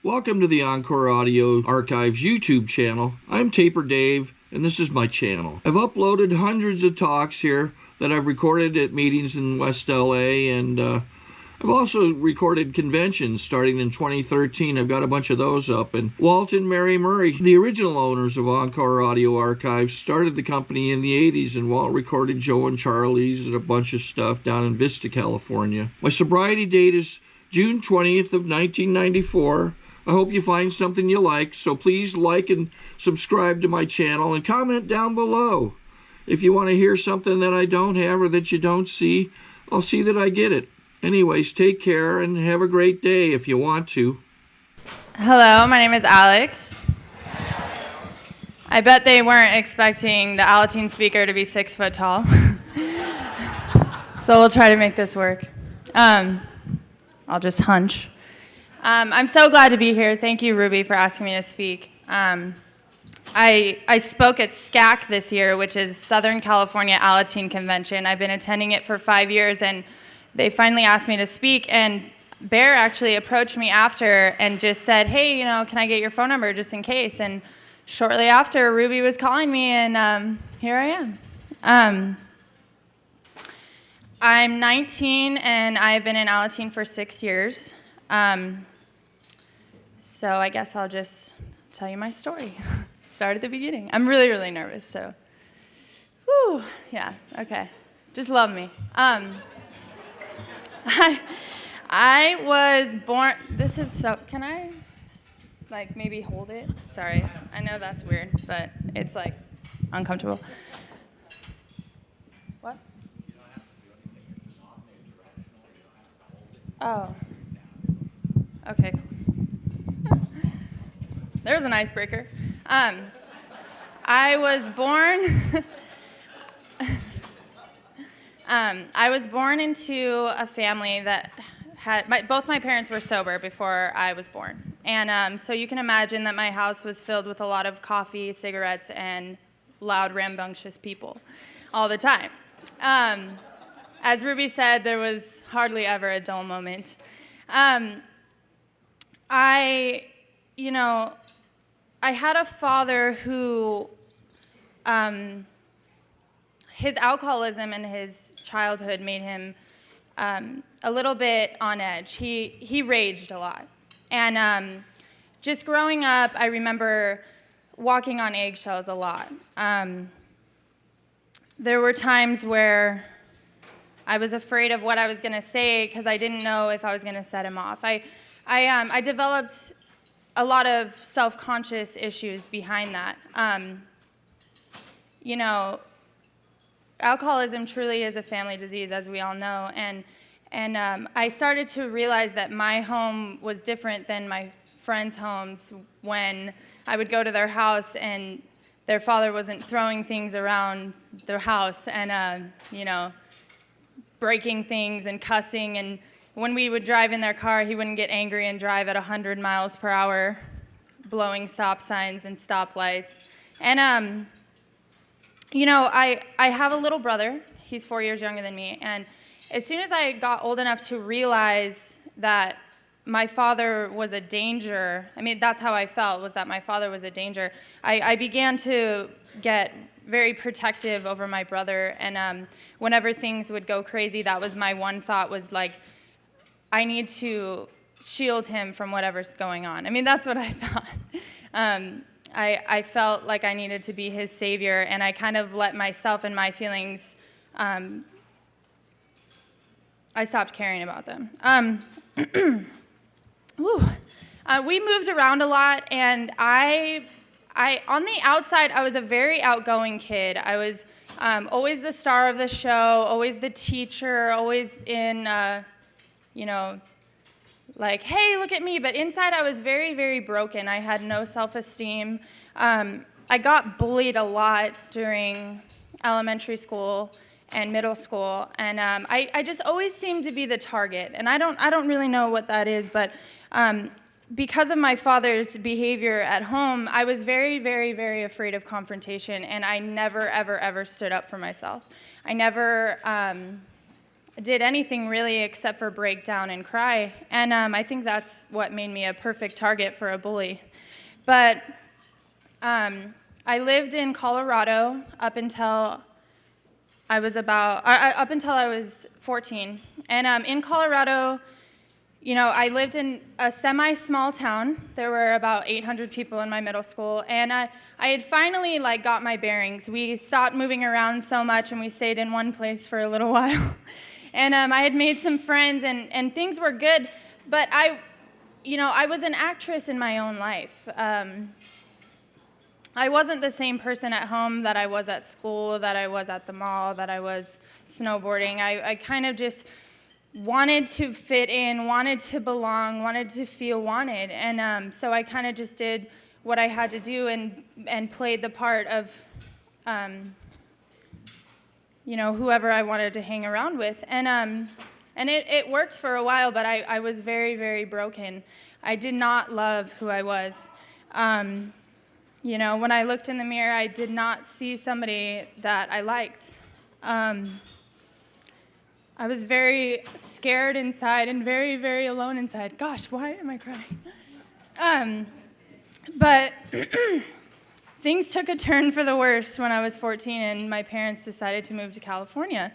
Welcome to the Encore Audio Archives YouTube channel. I'm Taper Dave, and this is my channel. I've uploaded hundreds of talks here that I've recorded at meetings in West LA, and I've also recorded conventions starting in 2013. I've got a bunch of those up. And Walt and Mary Murray, the original owners of Encore Audio Archives, started the company in the 80s, and Walt recorded Joe and Charlie's and a bunch of stuff down in Vista, California. My sobriety date is June 20th of 1994. I hope you find something you like, so please like and subscribe to my channel and comment down below. If you want to hear something that I don't have or that you don't see, I'll see that I get it. Anyways, take care and have a great day if you want to. Hello, my name is Alex. I bet they weren't expecting the Alateen speaker to be 6 foot tall. So we'll try to make this work. I'll just hunch. I'm so glad to be here. Thank you, Ruby, for asking me to speak. I spoke at SCAC this year, which is Southern California Alateen Convention. I've been attending it for 5 years, and they finally asked me to speak. And Bear actually approached me after and just said, hey, can I get your phone number just in case? And shortly after, Ruby was calling me, and here I am. I'm 19, and I've been in Alateen for 6 years. So I guess I'll just tell you my story. Start at the beginning. I'm really, really nervous, so. Whew, yeah, okay. Just love me. I was born, this is so, can I, maybe hold it? Sorry, I know that's weird, but it's, uncomfortable. What? You don't have to do anything. It's not directional. You don't have to hold it. Oh. Okay. There's an icebreaker. I was born into a family that had, both my parents were sober before I was born. And so you can imagine that my house was filled with a lot of coffee, cigarettes, and loud, rambunctious people all the time. As Ruby said, there was hardly ever a dull moment. I had a father who, his alcoholism and his childhood made him a little bit on edge. He raged a lot. And just growing up, I remember walking on eggshells a lot. There were times where I was afraid of what I was going to say because I didn't know if I was going to set him off. I developed a lot of self-conscious issues behind that. Alcoholism truly is a family disease, as we all know, and I started to realize that my home was different than my friends' homes when I would go to their house and their father wasn't throwing things around their house and, breaking things and cussing. And when we would drive in their car, he wouldn't get angry and drive at 100 miles per hour, blowing stop signs and stoplights. And, I have a little brother. He's 4 years younger than me. And as soon as I got old enough to realize that my father was a danger, that's how I felt, was that my father was a danger, I began to get very protective over my brother. And whenever things would go crazy, that was my one thought, was I need to shield him from whatever's going on. That's what I thought. I felt like I needed to be his savior, and I kind of let myself and my feelings, I stopped caring about them. We moved around a lot, and I on the outside, I was a very outgoing kid. I was always the star of the show, always the teacher, always in, hey, look at me. But inside, I was very, very broken. I had no self-esteem. I got bullied a lot during elementary school and middle school, and I just always seemed to be the target. And I don't really know what that is, but because of my father's behavior at home, I was very, very, very afraid of confrontation, and I never, ever, ever stood up for myself. I never did anything really except for break down and cry. And I think that's what made me a perfect target for a bully. But I lived in Colorado up until I was 14. And in Colorado, you know, I lived in a semi-small town. There were about 800 people in my middle school, and I had finally got my bearings. We stopped moving around so much, and we stayed in one place for a little while. And I had made some friends, and things were good. But I was an actress in my own life. I wasn't the same person at home that I was at school, that I was at the mall, that I was snowboarding. I kind of just wanted to fit in, wanted to belong, wanted to feel wanted. And so I kind of just did what I had to do and played the part of, whoever I wanted to hang around with. And it worked for a while, but I was very, very broken. I did not love who I was. When I looked in the mirror, I did not see somebody that I liked. I was very scared inside and very, very alone inside. Gosh, why am I crying? But things took a turn for the worse when I was 14 and my parents decided to move to California.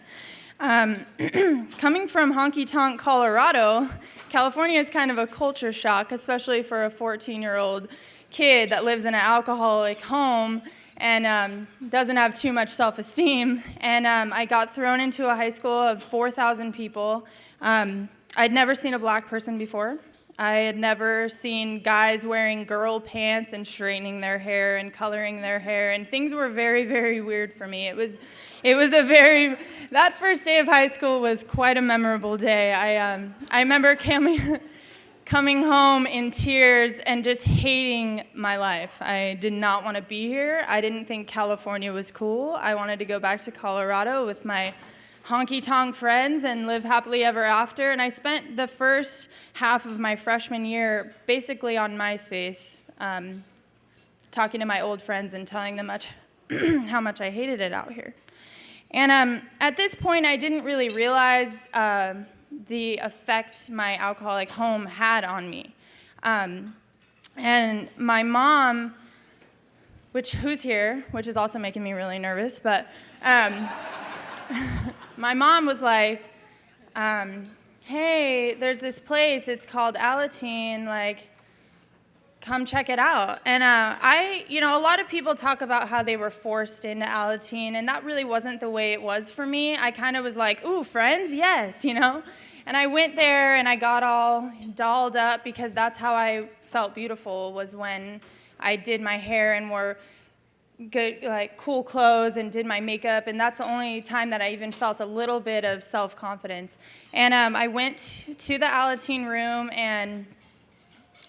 Coming from honky-tonk Colorado, California is kind of a culture shock, especially for a 14-year-old kid that lives in an alcoholic home and doesn't have too much self-esteem. And I got thrown into a high school of 4,000 people. I'd never seen a black person before. I had never seen guys wearing girl pants and straightening their hair and coloring their hair, and things were very, very weird for me. That first day of high school was quite a memorable day. I remember coming home in tears and just hating my life. I did not want to be here. I didn't think California was cool. I wanted to go back to Colorado with my honky-tonk friends and live happily ever after. And I spent the first half of my freshman year basically on MySpace, talking to my old friends and telling them how much I hated it out here. And at this point, I didn't really realize the effect my alcoholic home had on me. And my mom, who's here, which is also making me really nervous, but my mom was like, hey, there's this place, it's called Alateen, come check it out. And a lot of people talk about how they were forced into Alateen, and that really wasn't the way it was for me. I kind of was like, ooh, friends, yes, And I went there and I got all dolled up because that's how I felt beautiful, was when I did my hair and wore good, cool clothes and did my makeup, and that's the only time that I even felt a little bit of self-confidence. And I went to the Alateen room and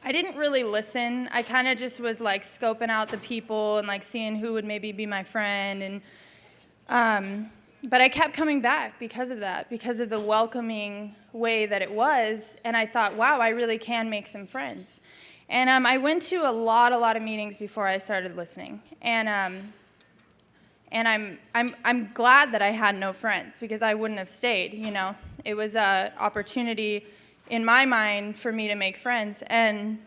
I didn't really listen. I kind of just was scoping out the people and seeing who would maybe be my friend. And but I kept coming back because of that, because of the welcoming way that it was. And I thought, wow, I really can make some friends. And I went to a lot of meetings before I started listening. And I'm glad that I had no friends, because I wouldn't have stayed. It was an opportunity in my mind for me to make friends. And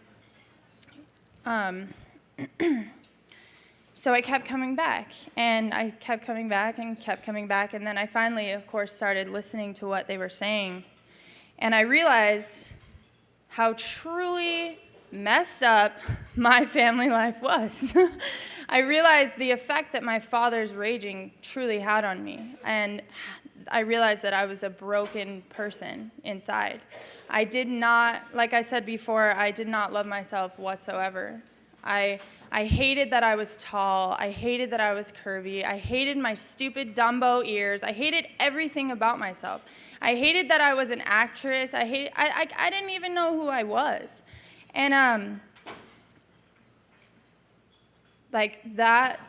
so I kept coming back, and I kept coming back and kept coming back, and then I finally, of course, started listening to what they were saying. And I realized how truly messed up my family life was. I realized the effect that my father's raging truly had on me, and I realized that I was a broken person inside. I did not, like I said before, I did not love myself whatsoever. I hated that I was tall. I hated that I was curvy. I hated my stupid Dumbo ears. I hated everything about myself. I hated that I was an actress. I didn't even know who I was. And that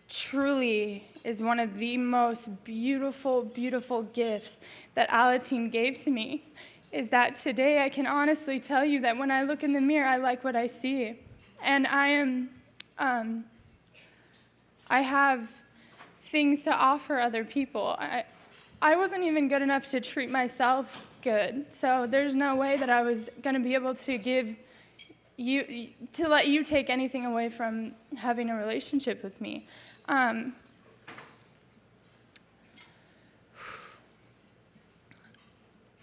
truly is one of the most beautiful, beautiful gifts that Alateen gave to me, is that today I can honestly tell you that when I look in the mirror, I like what I see. And I have things to offer other people. I wasn't even good enough to treat myself good. So there's no way that I was going to be able to let you take anything away from having a relationship with me.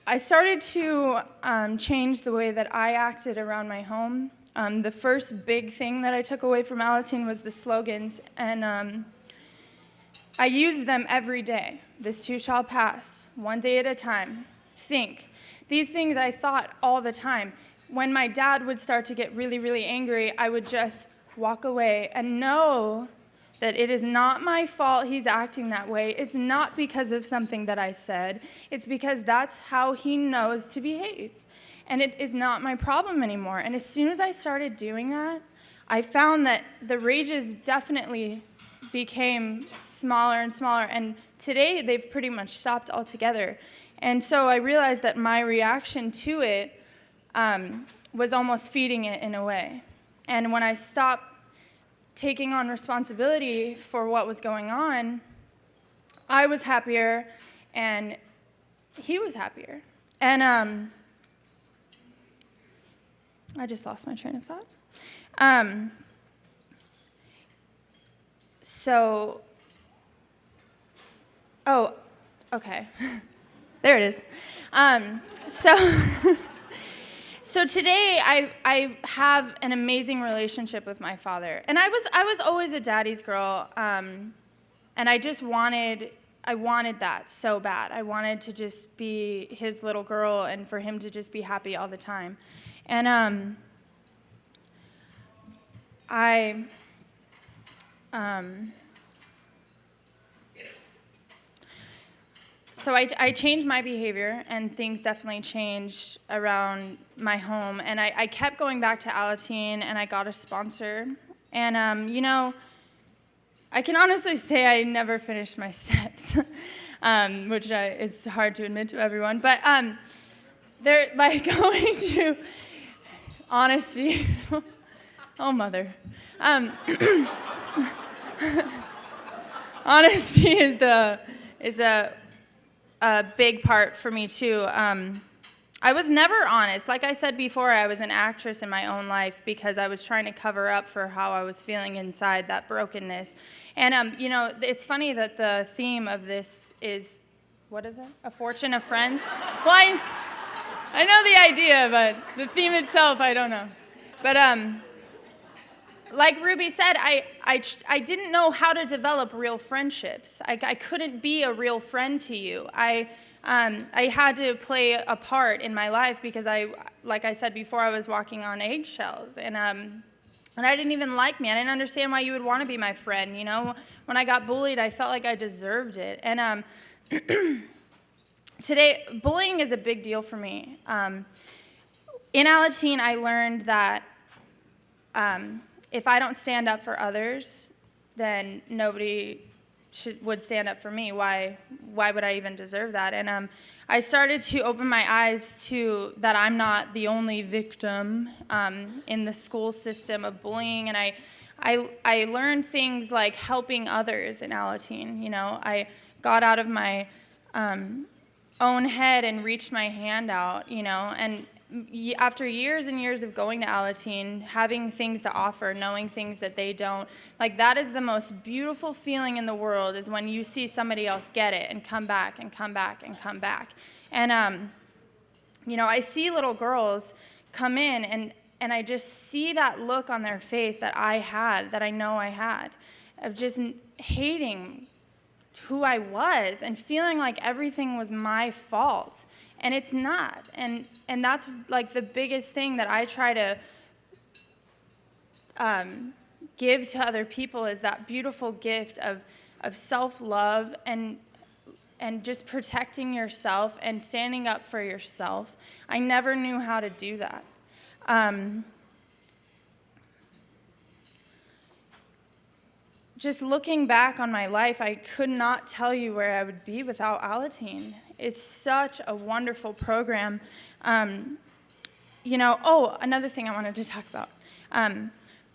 I started to change the way that I acted around my home. The first big thing that I took away from Alateen was the slogans, and I used them every day. This too shall pass, one day at a time. Think. These things I thought all the time. When my dad would start to get really, really angry, I would just walk away and know that it is not my fault he's acting that way. It's not because of something that I said. It's because that's how he knows to behave. And it is not my problem anymore. And as soon as I started doing that, I found that the rages definitely became smaller and smaller. And today, they've pretty much stopped altogether. And so I realized that my reaction to it was almost feeding it in a way. And when I stopped taking on responsibility for what was going on, I was happier, and he was happier. And I just lost my train of thought. Okay. There it is. So today I have an amazing relationship with my father, and I was always a daddy's girl, and I wanted that so bad. I wanted to just be his little girl and for him to just be happy all the time, and So I changed my behavior, and things definitely changed around my home. And I kept going back to Alateen, and I got a sponsor. And, I can honestly say I never finished my steps, which is hard to admit to everyone. But they're like going to honesty. Oh, mother. Honesty is a big part for me too. I was never honest. Like I said before, I was an actress in my own life because I was trying to cover up for how I was feeling inside, that brokenness. And it's funny that the theme of this is, what is it? A Fortune of Friends? Well, I know the idea, but the theme itself, I don't know. But like Ruby said, I didn't know how to develop real friendships. I couldn't be a real friend to you. I had to play a part in my life because like I said before, I was walking on eggshells, and I didn't even like me. I didn't understand why you would want to be my friend. When I got bullied, I felt like I deserved it. And today, bullying is a big deal for me. In Alateen, I learned that if I don't stand up for others, then nobody would stand up for me. Why would I even deserve that? And I started to open my eyes to that I'm not the only victim in the school system of bullying. And I learned things like helping others in Alateen. I got out of my own head and reached my hand out, and after years and years of going to Alateen, having things to offer, knowing things that they don't, like that is the most beautiful feeling in the world, is when you see somebody else get it and come back and come back and come back. And, I see little girls come in and I just see that look on their face that I know I had, of just hating who I was and feeling like everything was my fault. And it's not. And that's like the biggest thing that I try to give to other people, is that beautiful gift of self-love and just protecting yourself and standing up for yourself. I never knew how to do that. Just looking back on my life, I could not tell you where I would be without Alateen. It's such a wonderful program. Another thing I wanted to talk about.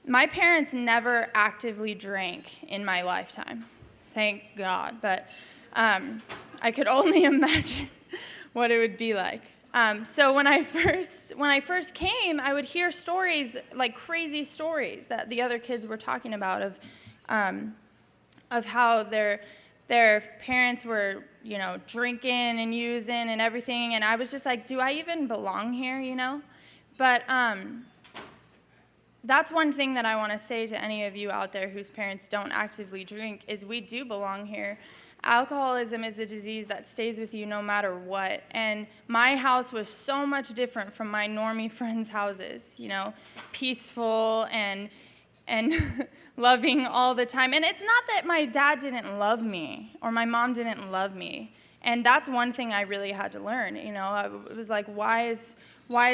My parents never actively drank in my lifetime, thank God. But I could only imagine what it would be like. So when I first came, I would hear stories, like crazy stories that the other kids were talking about of how their parents were, drinking and using and everything, and I was just like, do I even belong here, But that's one thing that I want to say to any of you out there whose parents don't actively drink, is we do belong here. Alcoholism is a disease that stays with you no matter what. And my house was so much different from my normie friends' houses, peaceful and loving all the time. And it's not that my dad didn't love me or my mom didn't love me. And that's one thing I really had to learn, It was like, why is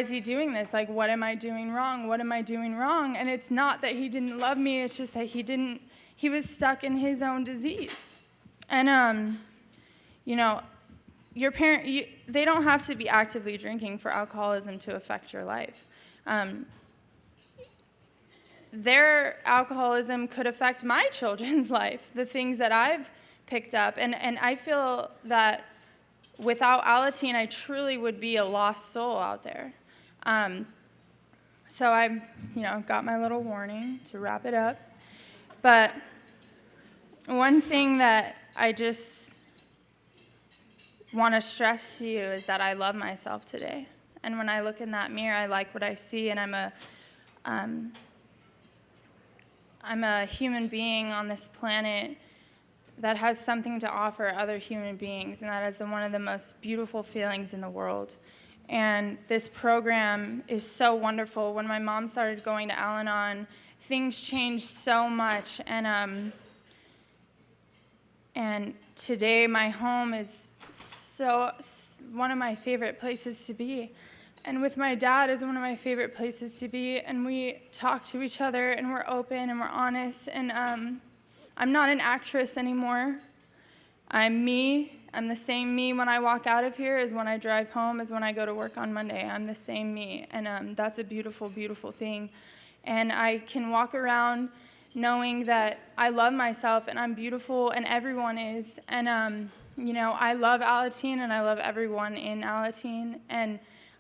he doing this? Like, what am I doing wrong? What am I doing wrong? And it's not that he didn't love me, it's just that he was stuck in his own disease. And, your parent, they don't have to be actively drinking for alcoholism to affect your life. Their alcoholism could affect my children's life, the things that I've picked up. And I feel that without Alateen, I truly would be a lost soul out there. So I've, got my little warning to wrap it up. But one thing that I just want to stress to you is that I love myself today. And when I look in that mirror, I like what I see, and I'm a human being on this planet that has something to offer other human beings, and that is one of the most beautiful feelings in the world. And this program is so wonderful. When my mom started going to Alanon, things changed so much, and today my home is one of my favorite places to be. And with my dad is one of my favorite places to be, and we talk to each other, and we're open, and we're honest, and I'm not an actress anymore. I'm me. I'm the same me when I walk out of here as when I drive home, as when I go to work on Monday. I'm the same me, and that's a beautiful, beautiful thing. And I can walk around knowing that I love myself, and I'm beautiful, and everyone is. And, I love Alateen, and I love everyone in Alateen, and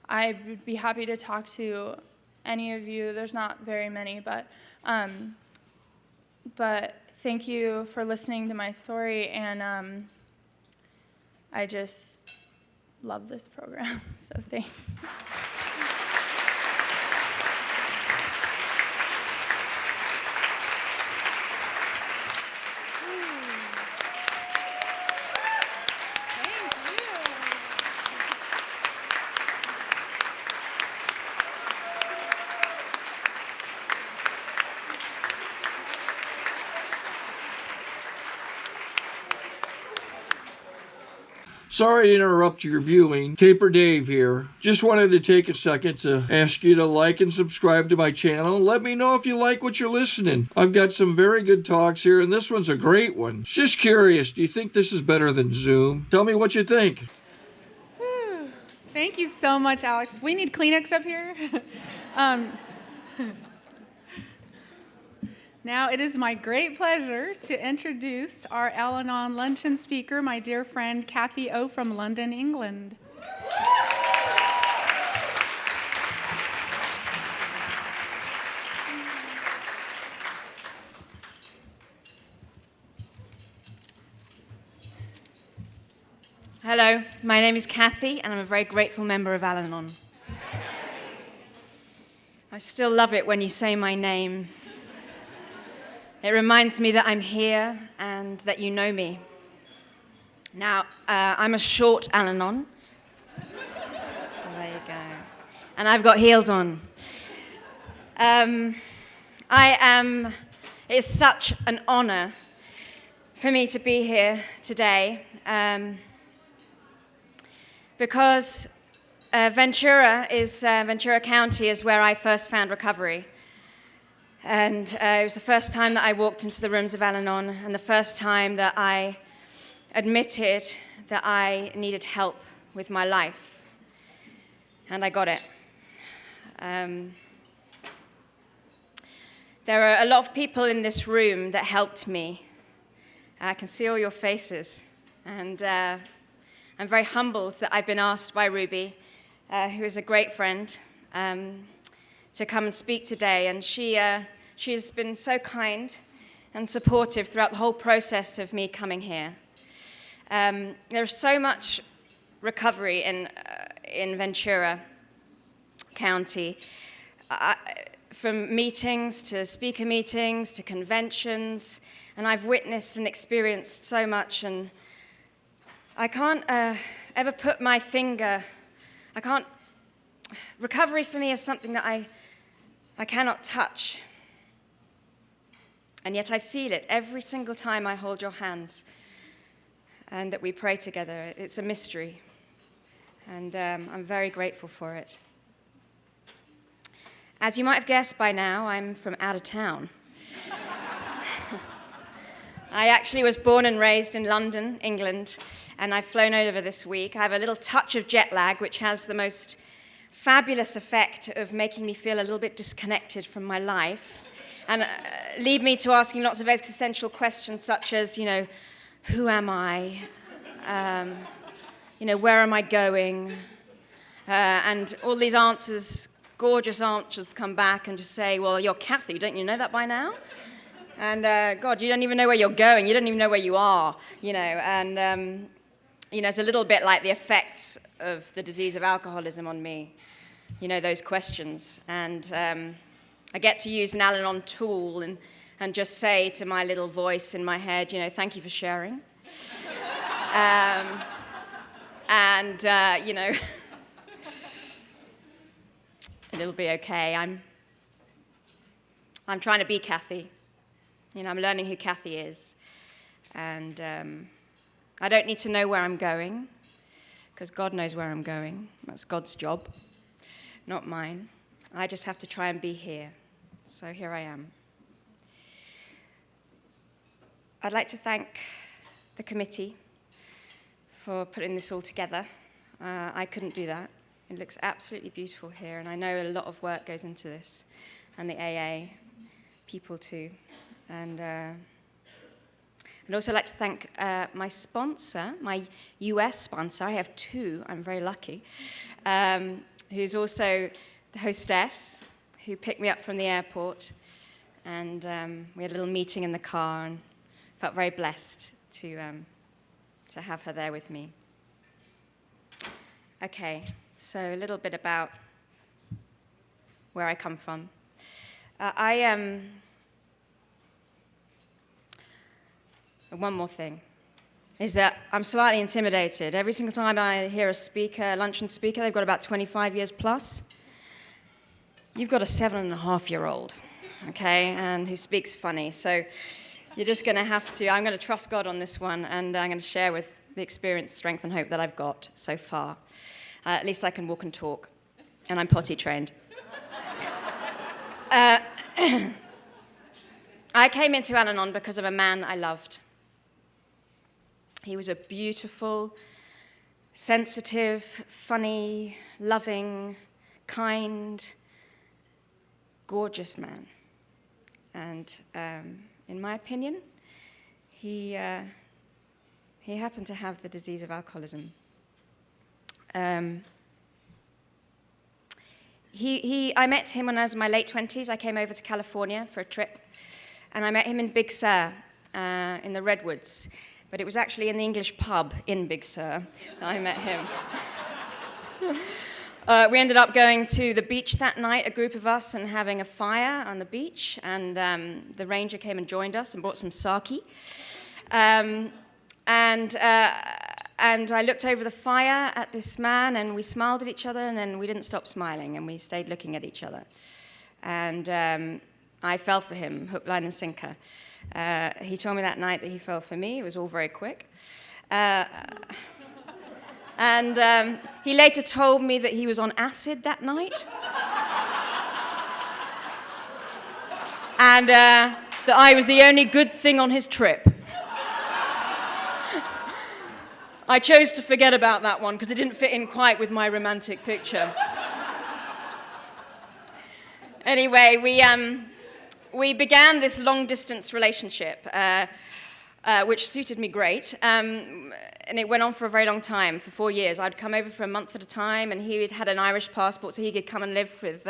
I would be happy to talk to any of you. There's not very many, but thank you for listening to my story, and I just love this program, so thanks. Sorry to interrupt your viewing. Taper Dave here. Just wanted to take a second to ask you to like and subscribe to my channel. Let me know if you like what you're listening. I've got some very good talks here, and this one's a great one. Just curious, do you think this is better than Zoom? Tell me what you think. Whew. Thank you so much, Alex. We need Kleenex up here. Now it is my great pleasure to introduce our Alanon luncheon speaker, my dear friend Cathy O from London, England. Hello, my name is Cathy, and I'm a very grateful member of Alanon. I still love it when you say my name. It reminds me that I'm here and that you know me. Now, I'm a short Alanon. So there you go. And I've got heels on. It's such an honor for me to be here today because Ventrua County is where I first found recovery. And it was the first time that I walked into the rooms of Alanon, and the first time that I admitted that I needed help with my life. And I got it. There are a lot of people in this room that helped me. I can see all your faces. And I'm very humbled that I've been asked by Ruby, who is a great friend, to come and speak today. And she has been so kind and supportive throughout the whole process of me coming here. There's so much recovery in Ventura County, from meetings to speaker meetings to conventions, and I've witnessed and experienced so much, and I can't ever put my finger, recovery for me is something that I cannot touch, and yet I feel it every single time I hold your hands and that we pray together. It's a mystery, and I'm very grateful for it. As you might have guessed by now, I'm from out of town. I actually was born and raised in London, England, and I've flown over this week. I have a little touch of jet lag, which has the most fabulous effect of making me feel a little bit disconnected from my life, and lead me to asking lots of existential questions such as, who am I? Where am I going? And all these answers, gorgeous answers, come back and just say, well, you're Cathy, don't you know that by now? And God, you don't even know where you're going. You don't even know where you are, And, it's a little bit like the effects of the disease of alcoholism on me, those questions. And I get to use an Alanon tool and just say to my little voice in my head, thank you for sharing. It'll be okay. I'm trying to be Cathy. I'm learning who Cathy is. And I don't need to know where I'm going, because God knows where I'm going. That's God's job, not mine. I just have to try and be here. So here I am. I'd like to thank the committee for putting this all together. I couldn't do that. It looks absolutely beautiful here, and I know a lot of work goes into this, and the AA people too. And I'd also like to thank my sponsor, my US sponsor. I have two, I'm very lucky, who's also the hostess, who picked me up from the airport. And we had a little meeting in the car, and felt very blessed to have her there with me. Okay, so a little bit about where I come from. One more thing is that I'm slightly intimidated. Every single time I hear a luncheon speaker, they've got about 25 years plus. You've got a 7.5-year-old, okay, and who speaks funny. So you're just going to have to, I'm going to trust God on this one, and I'm going to share with the experience, strength, and hope that I've got so far. At least I can walk and talk, and I'm potty trained. I came into Alanon because of a man I loved. He was a beautiful, sensitive, funny, loving, kind, gorgeous man. And in my opinion, he happened to have the disease of alcoholism. I met him when I was in my late 20s. I came over to California for a trip, and I met him in Big Sur, in the Redwoods. But it was actually in the English pub in Big Sur that I met him. We ended up going to the beach that night, a group of us, and having a fire on the beach. And the ranger came and joined us and brought some sake. And I looked over the fire at this man, and we smiled at each other, and then we didn't stop smiling, and we stayed looking at each other. And I fell for him, hook, line, and sinker. He told me that night that he fell for me. It was all very quick. And he later told me that he was on acid that night. And that I was the only good thing on his trip. I chose to forget about that one because it didn't fit in quite with my romantic picture. Anyway, we began this long-distance relationship. which suited me great. And it went on for a very long time, for 4 years. I'd come over for a month at a time, and he had an Irish passport, so he could come and live with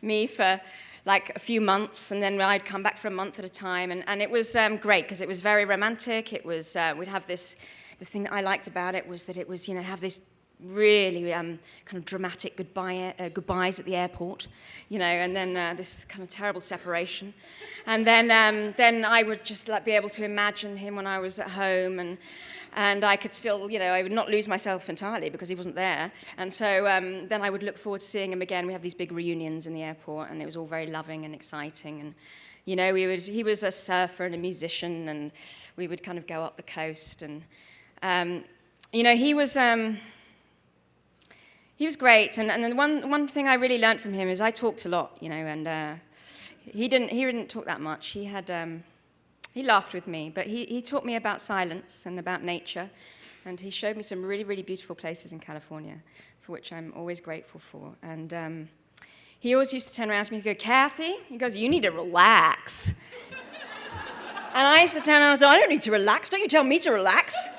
me for like a few months, and then I'd come back for a month at a time. And it was great, because it was very romantic. It was, we'd have this, the thing that I liked about it was that it was, have this really kind of dramatic goodbyes at the airport, and then this kind of terrible separation. And then I would just be able to imagine him when I was at home, and I could still, I would not lose myself entirely because he wasn't there. And so then I would look forward to seeing him again. We had these big reunions in the airport, and it was all very loving and exciting. And he was a surfer and a musician, and we would kind of go up the coast. And he was great, and then one thing I really learned from him is I talked a lot, and he didn't talk that much. He laughed with me, but he taught me about silence and about nature, and he showed me some really, really beautiful places in California, for which I'm always grateful for. And he always used to turn around to me and go, "Cathy," he goes, "you need to relax." And I used to turn around and say, "I don't need to relax. Don't you tell me to relax."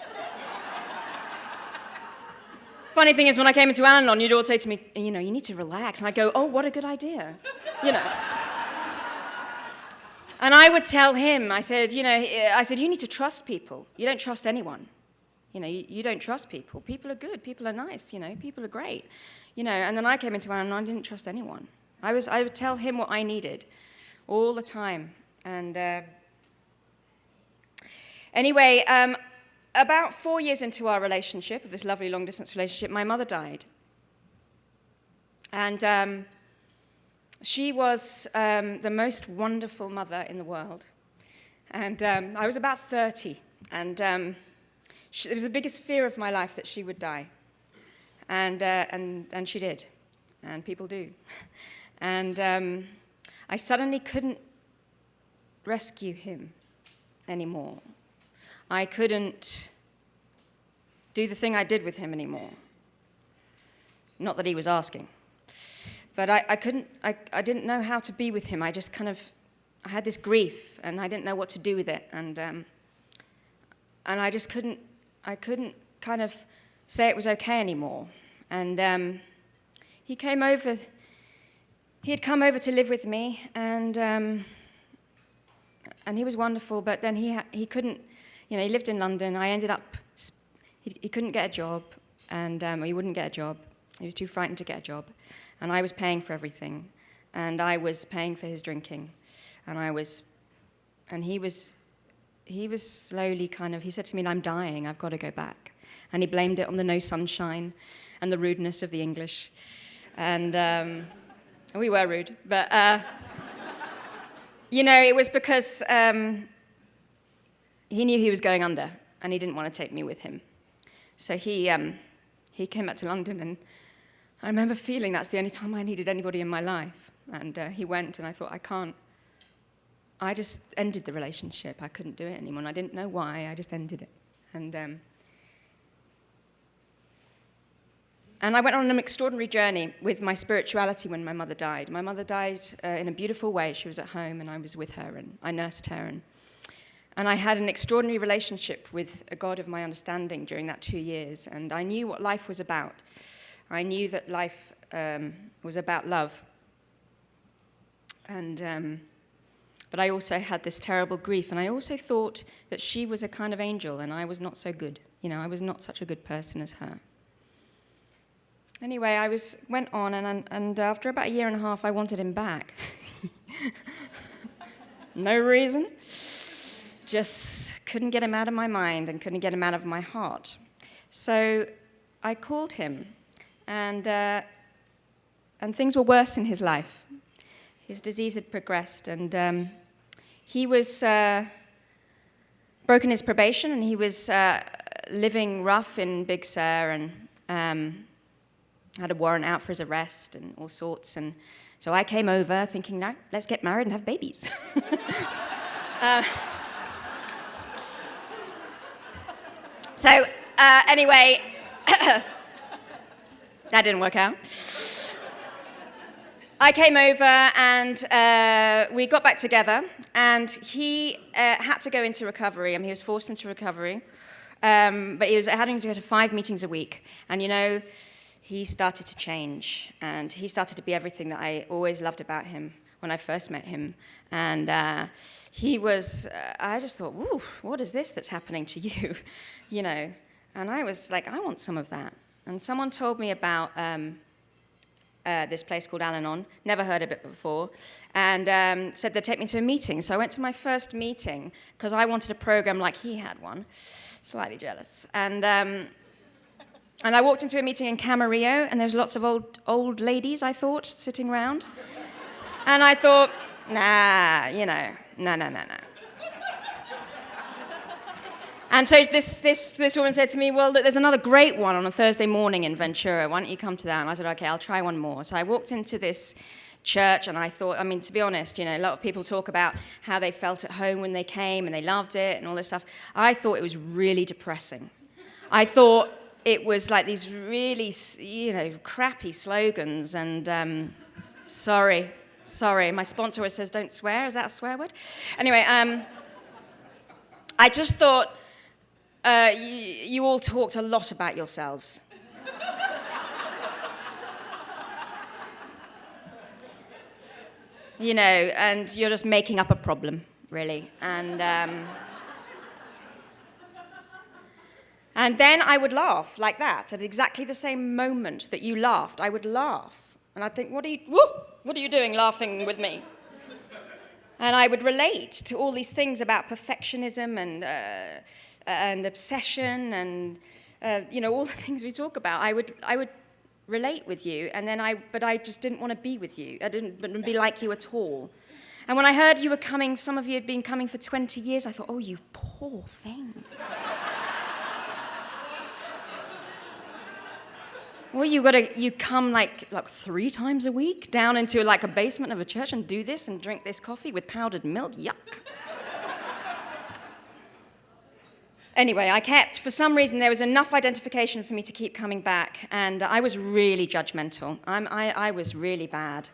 Funny thing is, when I came into Alanon, you'd all say to me, you need to relax. And I'd go, "Oh, what a good idea," And I would tell him, I said, you need to trust people. You don't trust anyone. You don't trust people. People are good. People are nice. People are great. And then I came into Alanon, and I didn't trust anyone. I would tell him what I needed all the time. And anyway, about 4 years into our relationship, of this lovely long-distance relationship, my mother died. And she was the most wonderful mother in the world. And I was about 30, and it was the biggest fear of my life that she would die. And she did, and people do. And I suddenly couldn't rescue him anymore. I couldn't do the thing I did with him anymore. Not that he was asking. But I didn't know how to be with him. I just I had this grief, and I didn't know what to do with it. And I just couldn't kind of say it was okay anymore. And he came over, he had come over to live with me, and he was wonderful, but then he couldn't, he lived in London. I ended up, he couldn't get a job, and he wouldn't get a job. He was too frightened to get a job. And I was paying for everything, and I was paying for his drinking, and he was slowly he said to me, "I'm dying, I've got to go back." And he blamed it on the no sunshine and the rudeness of the English. And we were rude, but it was because he knew he was going under, and he didn't want to take me with him. So he came back to London, and I remember feeling that's the only time I needed anybody in my life. And he went, and I thought, I just ended the relationship. I couldn't do it anymore, and I didn't know why. I just ended it. And I went on an extraordinary journey with my spirituality when my mother died. My mother died in a beautiful way. She was at home, and I was with her, and I nursed her. And I had an extraordinary relationship with a God of my understanding during that 2 years, and I knew what life was about. I knew that life was about love. But I also had this terrible grief, and I also thought that she was a kind of angel, and I was not so good. I was not such a good person as her. Anyway, I went on, and after about 1.5 years, I wanted him back. No reason. Just couldn't get him out of my mind and couldn't get him out of my heart. So I called him, and things were worse in his life. His disease had progressed, and he was broken his probation, and he was living rough in Big Sur, and had a warrant out for his arrest and all sorts. And so I came over thinking, no, let's get married and have babies. Anyway, that didn't work out. I came over and we got back together, and he had to go into recovery. I mean, he was forced into recovery, but he was having to go to 5 meetings a week. And he started to change, and he started to be everything that I always loved about him when I first met him. And he was, I just thought, woo, what is this that's happening to you? And I was like, I want some of that. And someone told me about this place called Alanon, never heard of it before, and said they'd take me to a meeting. So I went to my first meeting because I wanted a program like he had one. Slightly jealous. And I walked into a meeting in Camarillo, and there was lots of old ladies, I thought, sitting around. And I thought, nah, no. And so this woman said to me, well, look, there's another great one on a Thursday morning in Ventrua. Why don't you come to that? And I said, okay, I'll try one more. So I walked into this church, and I thought, I mean, to be honest, a lot of people talk about how they felt at home when they came, and they loved it, and all this stuff. I thought it was really depressing. I thought it was like these really, crappy slogans, and sorry, my sponsor always says don't swear. Is that a swear word? Anyway, I just thought, you all talked a lot about yourselves. And you're just making up a problem, really. And then I would laugh like that at exactly the same moment that you laughed. I would laugh, and I'd think, what are you doing laughing with me? And I would relate to all these things about perfectionism and obsession and all the things we talk about. I would relate with you, but I just didn't want to be with you. I didn't be like you at all. And when I heard you were coming, some of you had been coming for 20 years, I thought, oh, you poor thing. Well, you come like 3 times a week down into like a basement of a church and do this and drink this coffee with powdered milk. Yuck. Anyway, for some reason, there was enough identification for me to keep coming back, and I was really judgmental. I was really bad.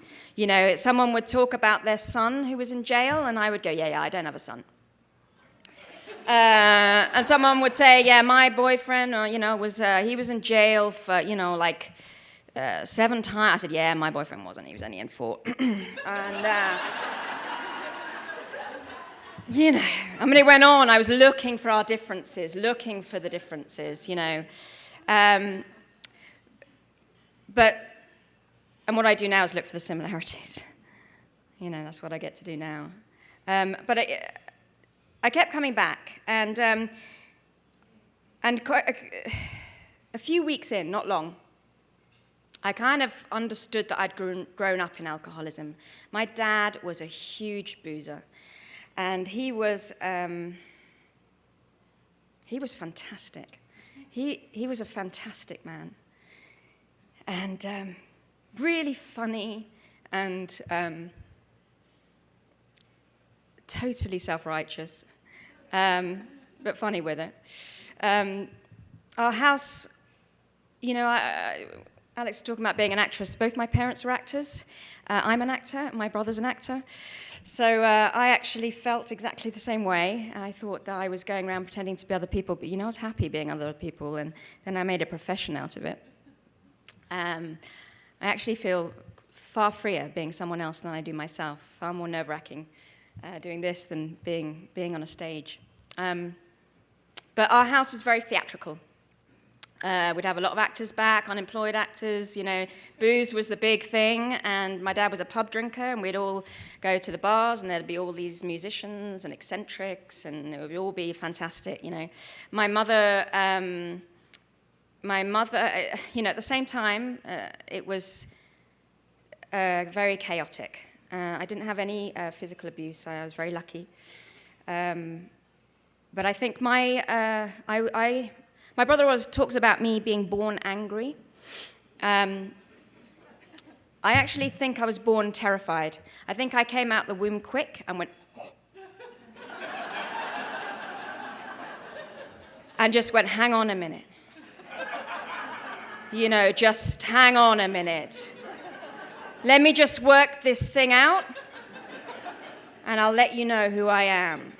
Someone would talk about their son who was in jail, and I would go, yeah, I don't have a son. And someone would say, yeah, my boyfriend, he was in jail for, 7 times. I said, yeah, my boyfriend wasn't. He was only in 4. And, it went on. I was looking for our differences, looking for the differences, And what I do now is look for the similarities. That's what I get to do now. But I kept coming back, and a few weeks in, not long, I kind of understood that I'd grown up in alcoholism. My dad was a huge boozer, and he was fantastic. He was a fantastic man, and really funny, and totally self-righteous, but funny with it. Our house, Alex was talking about being an actress. Both my parents were actors. I'm an actor. My brother's an actor. So I actually felt exactly the same way. I thought that I was going around pretending to be other people, but I was happy being other people, and then I made a profession out of it. I actually feel far freer being someone else than I do myself, far more nerve-wracking doing this than being on a stage. But our house was very theatrical. We'd have a lot of actors back, unemployed actors, booze was the big thing, and my dad was a pub drinker, and we'd all go to the bars, and there'd be all these musicians and eccentrics, and it would all be fantastic, My mother, at the same time, it was very chaotic. I didn't have any physical abuse, so I was very lucky. But I think my brother always talks about me being born angry. I actually think I was born terrified. I think I came out the womb quick and went, and just went, hang on a minute. Just hang on a minute. Let me just work this thing out, and I'll let you know who I am.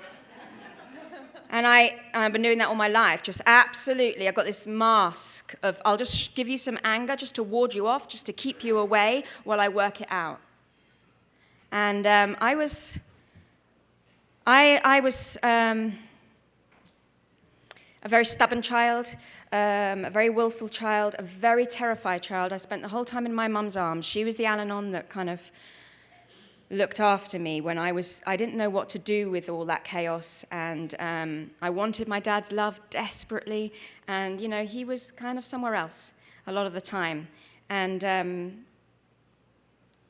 And I've been doing that all my life, just absolutely. I've got this mask of, I'll just give you some anger just to ward you off, just to keep you away while I work it out. And I was a very stubborn child, a very willful child, a very terrified child. I spent the whole time in my mum's arms. She was the Alanon that kind of looked after me when I didn't know what to do with all that chaos, and I wanted my dad's love desperately, and he was kind of somewhere else a lot of the time, and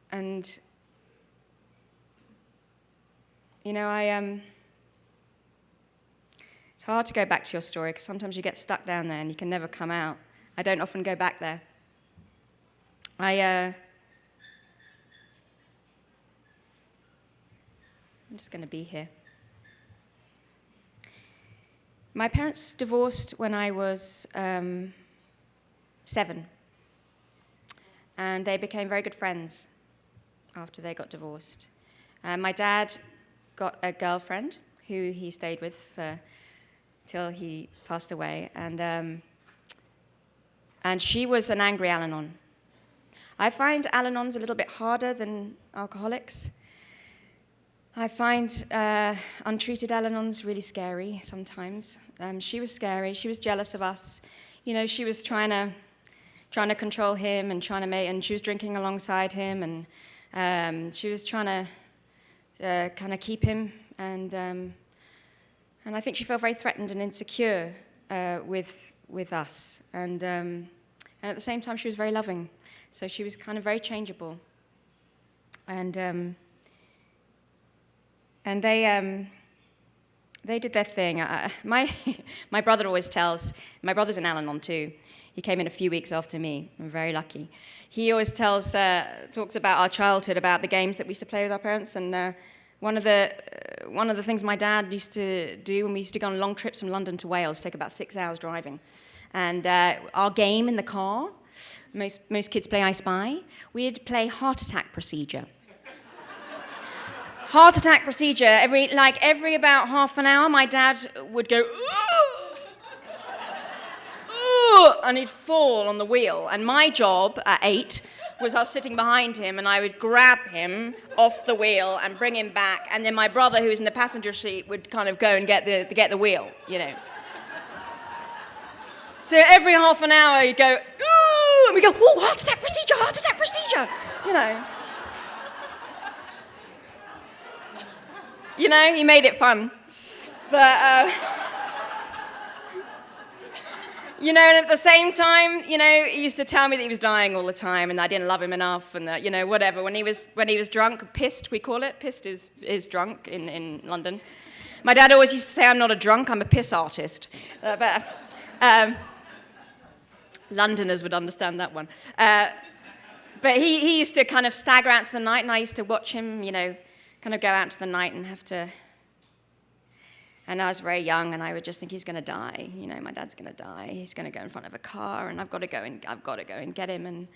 it's hard to go back to your story because sometimes you get stuck down there and you can never come out. I don't often go back there. I'm just going to be here. My parents divorced when I was 7, and they became very good friends after they got divorced. My dad got a girlfriend who he stayed with till he passed away, and she was an angry Alanon. I find Alanons a little bit harder than alcoholics. I find untreated Alanons really scary sometimes. She was scary. She was jealous of us. She was trying to control him and and she was drinking alongside him, and she was trying to kind of keep him. And I think she felt very threatened and insecure with us. And at the same time, she was very loving. So she was kind of very changeable. And they did their thing. My brother always tells, my brother's an Alanon too. He came in a few weeks after me. I'm very lucky. He always talks about our childhood, about the games that we used to play with our parents. And one of the things my dad used to do when we used to go on long trips from London to Wales, take about 6 hours driving. And our game in the car, most kids play I Spy. We'd play heart attack procedure. Heart attack procedure, every about half an hour, my dad would go, "Ooh! Ooh!" and he'd fall on the wheel. And my job at 8 was I was sitting behind him, and I would grab him off the wheel and bring him back. And then my brother, who was in the passenger seat, would kind of go and get the wheel, So every half an hour, he'd go, "Ooh!" and we go, "Ooh, heart attack procedure, heart attack procedure," He made it fun. But, and at the same time, he used to tell me that he was dying all the time and I didn't love him enough and that, whatever. When he was drunk, pissed, we call it. Pissed is drunk in London. My dad always used to say, "I'm not a drunk, I'm a piss artist." Londoners would understand that one. But he used to kind of stagger out to the night, and I used to watch him, kind of go out to the night and have to, and I was very young, and I would just think he's going to die. My dad's going to die. He's going to go in front of a car, and I've got to go and get him. And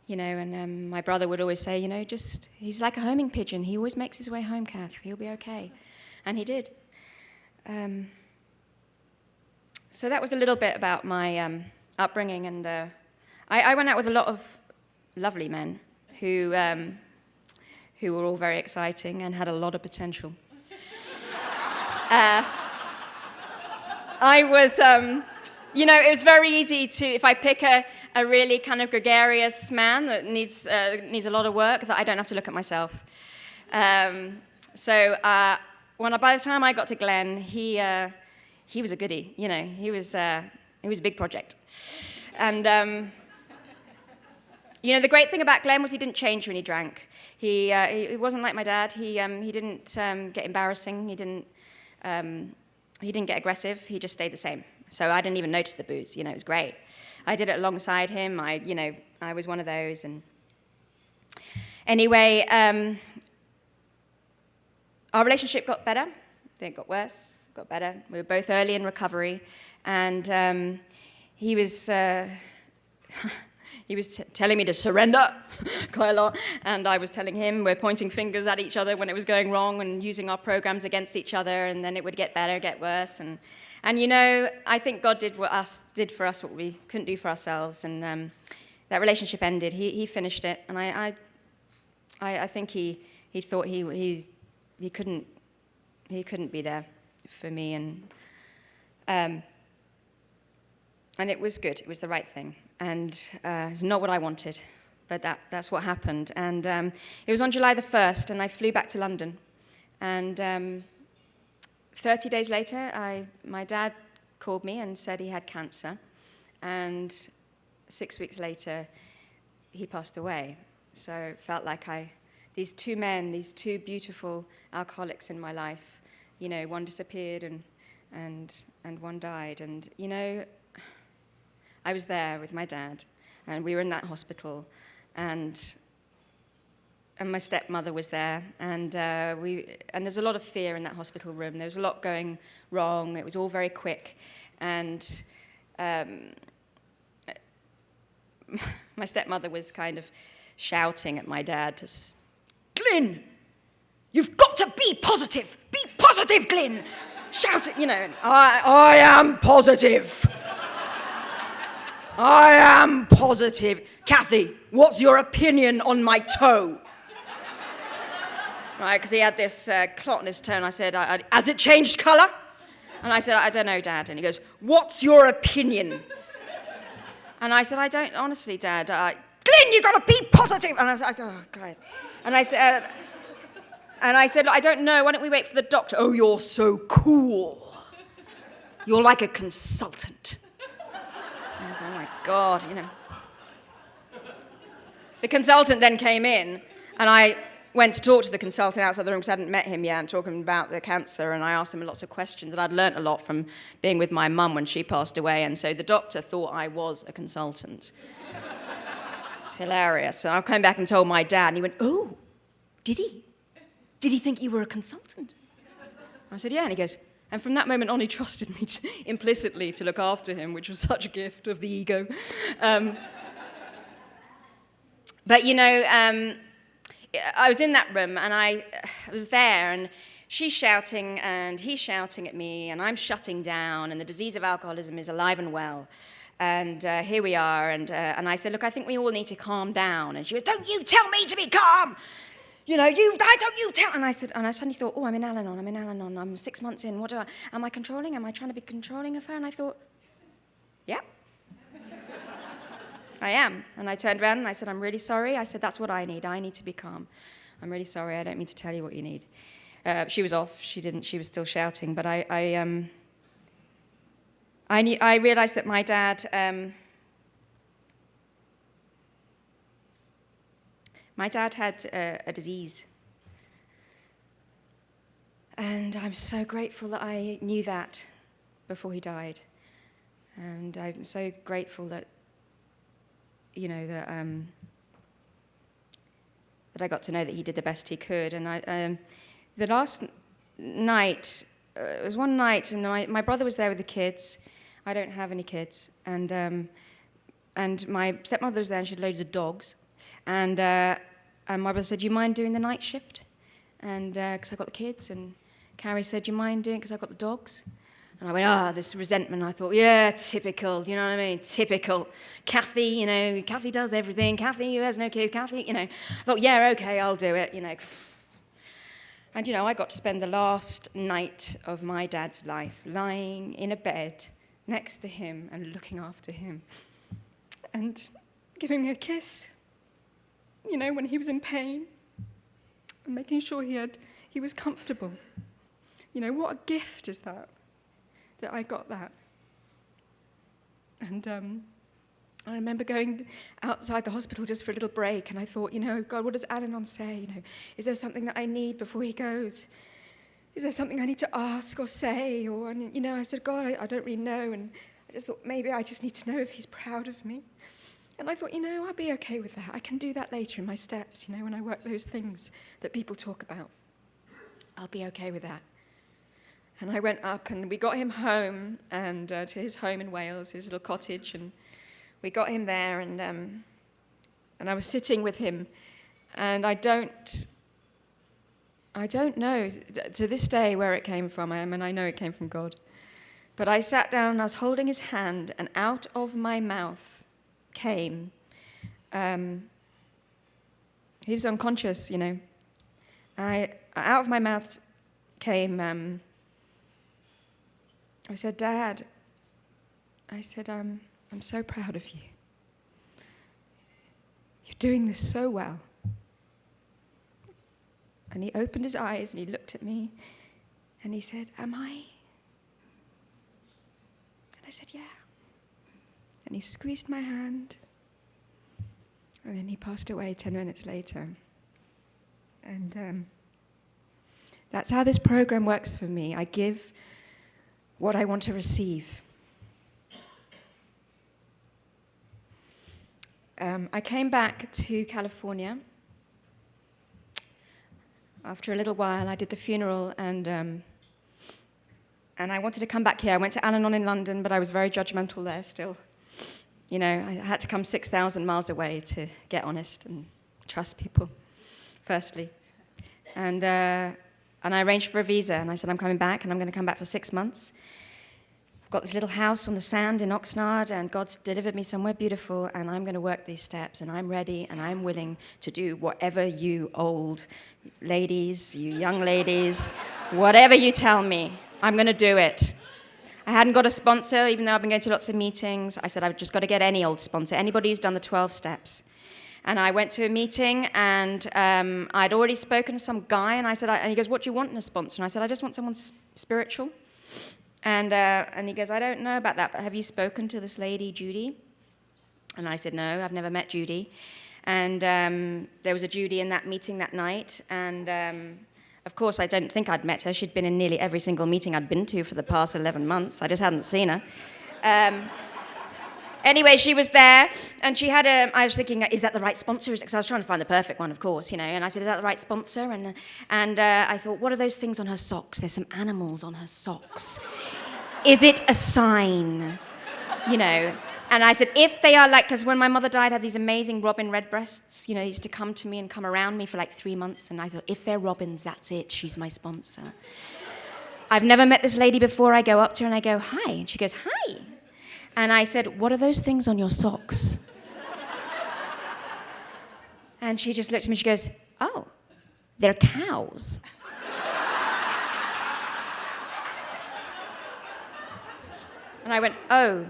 and my brother would always say, he's like a homing pigeon. He always makes his way home, Kath. He'll be okay, and he did. So that was a little bit about my upbringing, and I went out with a lot of lovely men who were all very exciting and had a lot of potential. I was, it was very easy to, if I pick a really kind of gregarious man that needs a lot of work, that I don't have to look at myself. By the time I got to Glenn, he was a goodie. He was a big project. And the great thing about Glenn was he didn't change when he drank. He wasn't like my dad. He didn't get embarrassing. He didn't get aggressive. He just stayed the same. So I didn't even notice the booze. It was great. I did it alongside him. I was one of those. And anyway, our relationship got better. Then it got worse. Got better. We were both early in recovery, and he was he was telling me to surrender quite a lot, and I was telling him we're pointing fingers at each other when it was going wrong and using our programs against each other, and then it would get better, get worse, and you know, I think God did for us what we couldn't do for ourselves, and that relationship ended. He finished it, and I think he thought he couldn't be there for me, and it was good. It was the right thing, and it's not what I wanted, but that's what happened. And it was on July the 1st, and I flew back to London, and 30 days later, my dad called me and said he had cancer, and 6 weeks later, he passed away. So it felt like these two men, these two beautiful alcoholics in my life, you know, one disappeared and one died. And, you know, I was there with my dad, and we were in that hospital, and my stepmother was there, and there's a lot of fear in that hospital room. There was a lot going wrong. It was all very quick, and my stepmother was kind of shouting at my dad, Glyn, you've got to be positive. Be positive, Glyn. Shout it, you know. I am positive. I am positive. Cathy, what's your opinion on my toe? Right, because he had this clot in his toe, and I said, has it changed colour? And I said, I don't know, Dad. And he goes, what's your opinion? And I said, I don't, honestly, Dad. Glyn, you've got to be positive. And I was like, oh, God. And I said, I don't know. Why don't we wait for the doctor? Oh, you're so cool. You're like a consultant. And I thought, oh, my God, you know. The consultant then came in, and I went to talk to the consultant outside the room because I hadn't met him yet, and talking about the cancer, and I asked him lots of questions, and I'd learnt a lot from being with my mum when she passed away, and so the doctor thought I was a consultant. It's hilarious. So I came back and told my dad, and he went, oh, did he? Did he think you were a consultant? I said, yeah, and he goes, and from that moment on, he trusted me implicitly to look after him, which was such a gift of the ego. But, you know, I was in that room, and I was there, and she's shouting, and he's shouting at me, and I'm shutting down, and the disease of alcoholism is alive and well. And here we are, and I said, look, I think we all need to calm down. And she was, don't you tell me to be calm! You know, don't you tell... And I suddenly thought, oh, I'm in Alanon, I'm 6 months in, am I controlling? Am I trying to be controlling of her? And I thought, yeah. I am. And I turned around and I said, I'm really sorry. I said, that's what I need to be calm. I'm really sorry, I don't mean to tell you what you need. She was off, she was still shouting, but I realized that my dad, had a disease. And I'm so grateful that I knew that before he died. And I'm so grateful that, you know, that I got to know that he did the best he could. And the last night, it was one night, and my brother was there with the kids. I don't have any kids. And my stepmother was there, and she had loads of dogs. And my brother said, do you mind doing the night shift? And because I got the kids. And Carrie said, do you mind doing it because I got the dogs? And I went, this resentment. I thought, yeah, typical, you know what I mean? Typical. Cathy, you know, Cathy does everything. Cathy, who has no kids, Cathy, you know. I thought, yeah, okay, I'll do it, you know. And, you know, I got to spend the last night of my dad's life lying in a bed next to him and looking after him and giving me a kiss, you know, when he was in pain, and making sure he was comfortable. You know, what a gift is that I got that. And I remember going outside the hospital just for a little break, and I thought, you know, God, what does Alanon say? You know, is there something that I need before he goes? Is there something I need to ask or say? Or, you know, I said, God, I don't really know. And I just thought, maybe I just need to know if he's proud of me. And I thought, you know, I'll be okay with that. I can do that later in my steps, you know, when I work those things that people talk about. I'll be okay with that. And I went up, and we got him home, and to his home in Wales, his little cottage, and we got him there, and And I was sitting with him, and I don't know to this day where it came from. I know it came from God. But I sat down and I was holding his hand, and out of my mouth came, he was unconscious, you know. Out of my mouth came, I said, Dad, I said, I'm so proud of you. You're doing this so well. And he opened his eyes and he looked at me and he said, am I? And I said, yeah. And he squeezed my hand. And then he passed away 10 minutes later. And that's how this program works for me. I give what I want to receive. I came back to California. After a little while, I did the funeral, and I wanted to come back here. I went to Alanon in London, but I was very judgmental there still. You know, I had to come 6,000 miles away to get honest and trust people, firstly. And I arranged for a visa, and I said, I'm coming back, and I'm going to come back for 6 months. I've got this little house on the sand in Oxnard, and God's delivered me somewhere beautiful, and I'm going to work these steps, and I'm ready, and I'm willing to do whatever you old ladies, you young ladies, whatever you tell me, I'm going to do it. I hadn't got a sponsor, even though I've been going to lots of meetings. I said, I've just got to get any old sponsor, anybody who's done the 12 steps. And I went to a meeting, and I'd already spoken to some guy, and I said, and he goes, what do you want in a sponsor? And I said, I just want someone spiritual. And he goes, I don't know about that, but have you spoken to this lady, Judy? And I said, no, I've never met Judy. And there was a Judy in that meeting that night, and of course, I don't think I'd met her. She'd been in nearly every single meeting I'd been to for the past 11 months. I just hadn't seen her. Anyway, she was there, and she had I was thinking, is that the right sponsor? Because I was trying to find the perfect one, of course, you know. And I said, is that the right sponsor? And I thought, what are those things on her socks? There's some animals on her socks. Is it a sign? You know. And I said, if they are like, because when my mother died, I had these amazing robin redbreasts, you know, they used to come to me and come around me for like 3 months. And I thought, if they're robins, that's it. She's my sponsor. I've never met this lady before. I go up to her and I go, hi. And she goes, hi. And I said, what are those things on your socks? And she just looked at me, she goes, oh, they're cows. And I went, oh.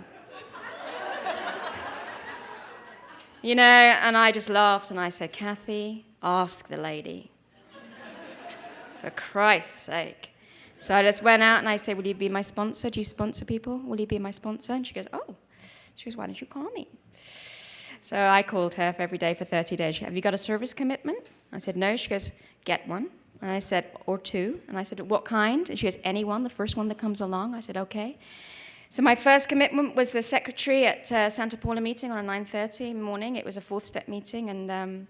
You know, and I just laughed and I said, Cathy, ask the lady. For Christ's sake. So I just went out and I said, will you be my sponsor? Do you sponsor people? Will you be my sponsor? And she goes, oh. She goes, why don't you call me? So I called her for every day for 30 days. She goes, have you got a service commitment? I said, no. She goes, get one. And I said, or two. And I said, what kind? And she goes, any one, the first one that comes along. I said, okay. So my first commitment was the secretary at Santa Paula meeting on a 9:30 morning. It was a 4th step meeting, and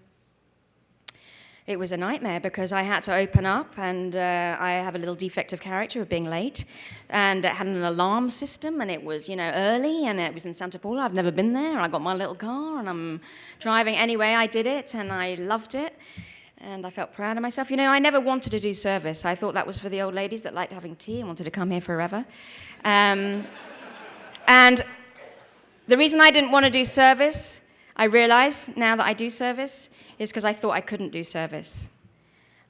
it was a nightmare because I had to open up, and I have a little defective character of being late, and it had an alarm system, and it was, you know, early, and it was in Santa Paula. I've never been there. I got my little car, and I'm driving. Anyway, I did it, and I loved it, and I felt proud of myself. You know, I never wanted to do service. I thought that was for the old ladies that liked having tea and wanted to come here forever. And the reason I didn't want to do service, I realize now that I do service, is because I thought I couldn't do service.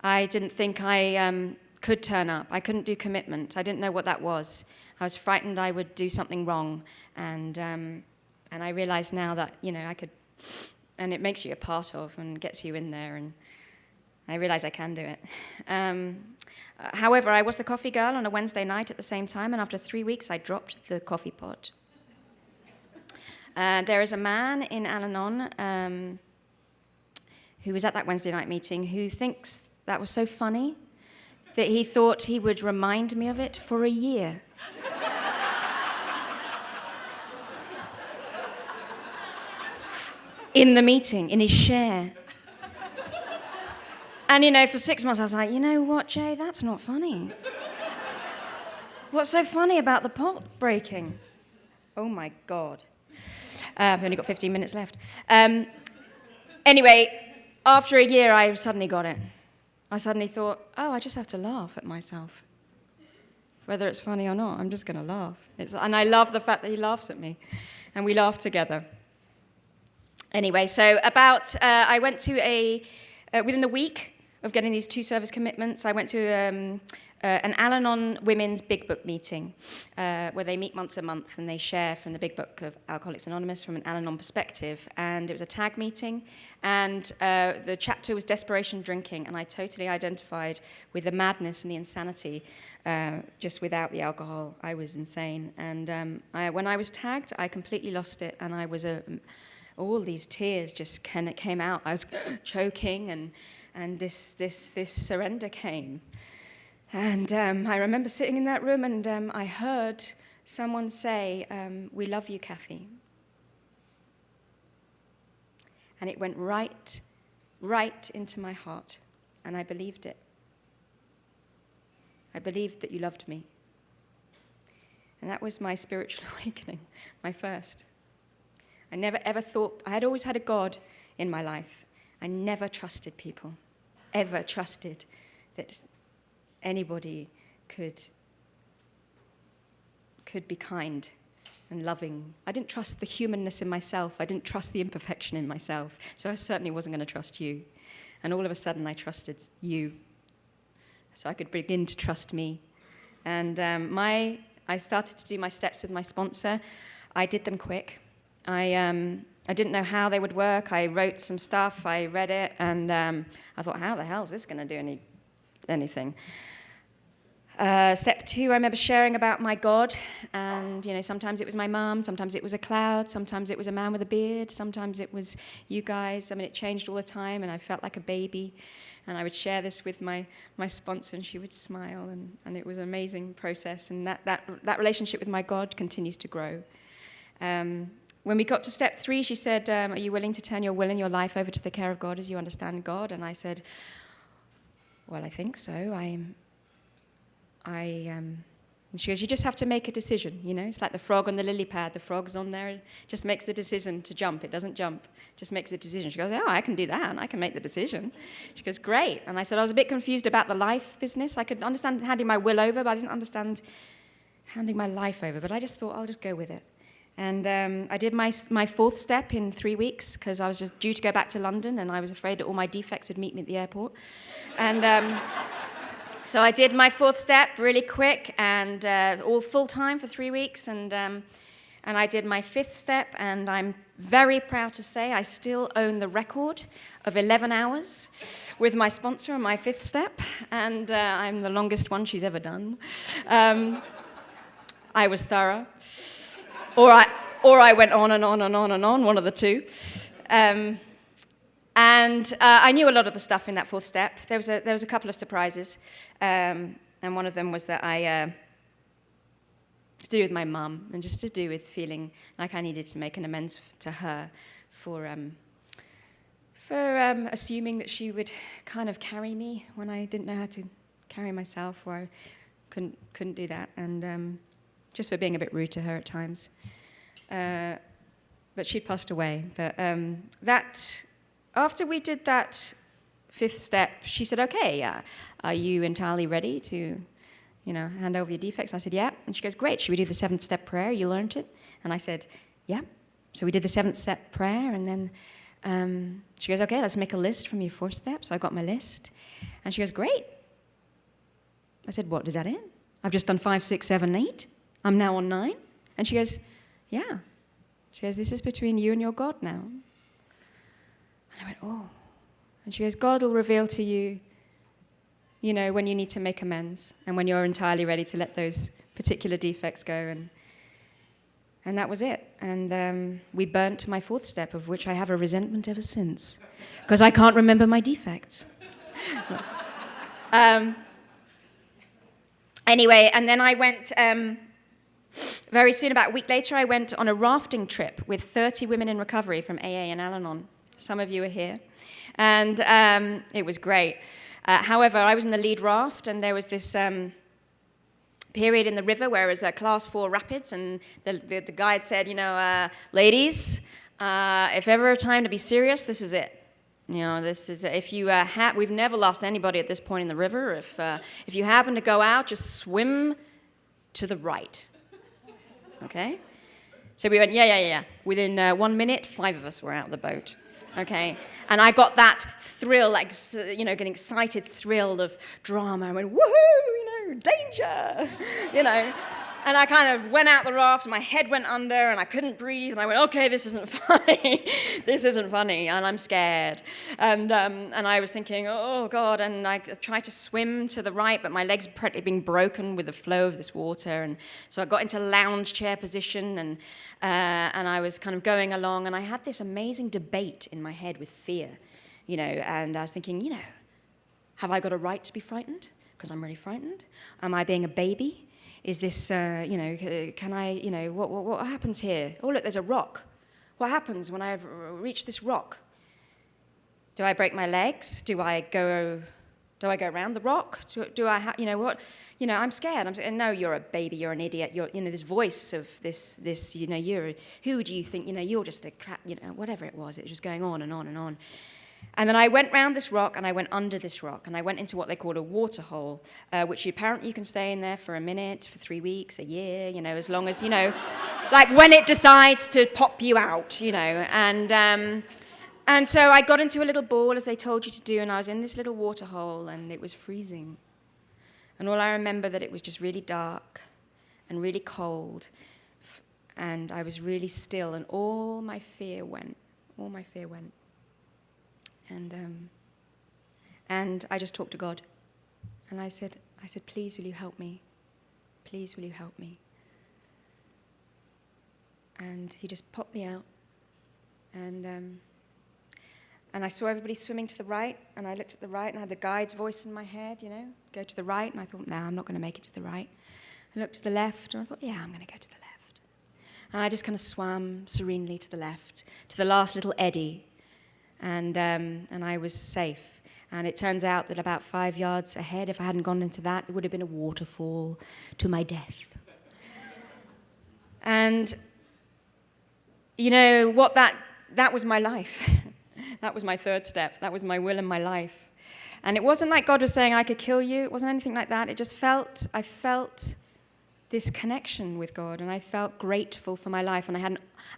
I didn't think I could turn up. I couldn't do commitment. I didn't know what that was. I was frightened I would do something wrong. And I realize now that, you know, I could, and it makes you a part of and gets you in there, and I realize I can do it. However, I was the coffee girl on a Wednesday night at the same time, and after 3 weeks, I dropped the coffee pot. There is a man in Alanon who was at that Wednesday night meeting who thinks that was so funny that he thought he would remind me of it for a year. In the meeting, in his share. And, you know, for 6 months, I was like, you know what, Jay, that's not funny. What's so funny about the pot breaking? Oh, my God. I've only got 15 minutes left. Anyway, after a year, I suddenly got it. I suddenly thought, oh, I just have to laugh at myself. Whether it's funny or not, I'm just going to laugh. And I love the fact that he laughs at me. And we laugh together. Anyway, so I went to within the week of getting these 2 service commitments, I went to an Alanon women's Big Book meeting, where they meet once a month and they share from the Big Book of Alcoholics Anonymous from an Alanon perspective. And it was a tag meeting, and the chapter was desperation drinking, and I totally identified with the madness and the insanity just without the alcohol. I was insane. And when I was tagged, I completely lost it, and I was all these tears just came out. I was choking, and this surrender came. And I remember sitting in that room, and I heard someone say, "We love you, Cathy." And it went right into my heart, and I believed it. I believed that you loved me. And that was my spiritual awakening, my first. I never ever thought, I had always had a God in my life. I never trusted people, ever trusted that anybody could be kind and loving. I didn't trust the humanness in myself. I didn't trust the imperfection in myself. So I certainly wasn't going to trust you. And all of a sudden, I trusted you. So I could begin to trust me. And I started to do my steps with my sponsor. I did them quick. I didn't know how they would work. I wrote some stuff. I read it. And I thought, how the hell is this going to do anything? Step 2, I remember sharing about my God, and sometimes it was my mum, sometimes it was a cloud, sometimes it was a man with a beard, sometimes it was you guys. I mean, it changed all the time, and I felt like a baby, and I would share this with my sponsor, and she would smile, and it was an amazing process, and that relationship with my God continues to grow. When we got to step 3, she said, are you willing to turn your will and your life over to the care of God as you understand God? And I said, well, I think so. And she goes, you just have to make a decision, It's like the frog on the lily pad. The frog's on there, it just makes the decision to jump. It doesn't jump, just makes the decision. She goes, oh, I can do that. I can make the decision. She goes, great. And I said, I was a bit confused about the life business. I could understand handing my will over, but I didn't understand handing my life over. But I just thought, I'll just go with it. And I did my 4th step in 3 weeks, because I was just due to go back to London, and I was afraid that all my defects would meet me at the airport. And so I did my 4th step really quick, and all full-time for 3 weeks, and I did my 5th step, and I'm very proud to say I still own the record of 11 hours with my sponsor on my 5th step, and I'm the longest one she's ever done. I was thorough, or I went on and on and on and on, one of the two. And I knew a lot of the stuff in that 4th step. There was a couple of surprises, and one of them was that to do with my mum, and just to do with feeling like I needed to make an amends to her for assuming that she would kind of carry me when I didn't know how to carry myself, or I couldn't do that, and just for being a bit rude to her at times. But she'd passed away. But after we did that 5th step, she said, okay, are you entirely ready to, hand over your defects? I said, yeah. And she goes, great, should we do the 7th step prayer? You learned it? And I said, yeah. So we did the 7th step prayer, and then she goes, okay, let's make a list from your 4th step. So I got my list. And she goes, great. I said, what, is that it? I've just done 5, 6, 7, 8. I'm now on 9. And she goes, yeah. She goes, this is between you and your God now. And I went, oh. And she goes, God will reveal to you, when you need to make amends, and when you're entirely ready to let those particular defects go. And that was it. And we burnt my 4th step, of which I have a resentment ever since, because I can't remember my defects. Anyway, and then I went, very soon, about a week later, I went on a rafting trip with 30 women in recovery from AA and Alanon. Some of you are here. And it was great. However, I was in the lead raft, and there was this period in the river where it was a class 4 rapids, and the guide said, ladies, if ever a time to be serious, this is it. You know, this is if you we've never lost anybody at this point in the river. If you happen to go out, just swim to the right. Okay? So we went, yeah. Within 1 minute, 5 of us were out of the boat. Okay? And I got that thrill, like, you know, getting excited thrill of drama. I went, woohoo, you know, danger, you know. And I kind of went out the raft, and my head went under, and I couldn't breathe, and I went, okay, this isn't funny. This isn't funny, and I'm scared. And I was thinking, oh, God, and I tried to swim to the right, but my legs were practically being broken with the flow of this water, and so I got into lounge chair position, and I was kind of going along, and I had this amazing debate in my head with fear, you know, and I was thinking, you know, have I got a right to be frightened? Because I'm really frightened. Am I being a baby? Is this, you know, can I, you know, what happens here? Oh, look, there's a rock. What happens when I reach this rock? Do I break my legs? Do I go around the rock? Do I, you know, what? You know, I'm scared. No, you're a baby. You're an idiot. You're, you know, this voice of this, you know, who do you think, you know, you're just a crap, you know, whatever it was. It was just going on and on and on. And then I went round this rock, and I went under this rock, and I went into what they call a water hole, which apparently you can stay in there for a minute, for 3 weeks, a year, you know, as long as, you know, like when it decides to pop you out, you know. And so I got into a little ball, as they told you to do, and I was in this little water hole, and it was freezing. And all I remember that it was just really dark and really cold, and I was really still, and all my fear went. And I just talked to God, and I said, please, will you help me? Please, will you help me? And he just popped me out, and I saw everybody swimming to the right, and I looked at the right, and I had the guide's voice in my head, you know, go to the right, and I thought, no, I'm not going to make it to the right. I looked to the left, and I thought, yeah, I'm going to go to the left. And I just kind of swam serenely to the left, to the last little eddy. And I was safe. And it turns out that about 5 yards ahead, if I hadn't gone into that, it would have been a waterfall to my death. And, you know, what that was my life. That was my third step. That was my will in my life. And it wasn't like God was saying I could kill you. It wasn't anything like that. It just I felt this connection with God, and I felt grateful for my life. And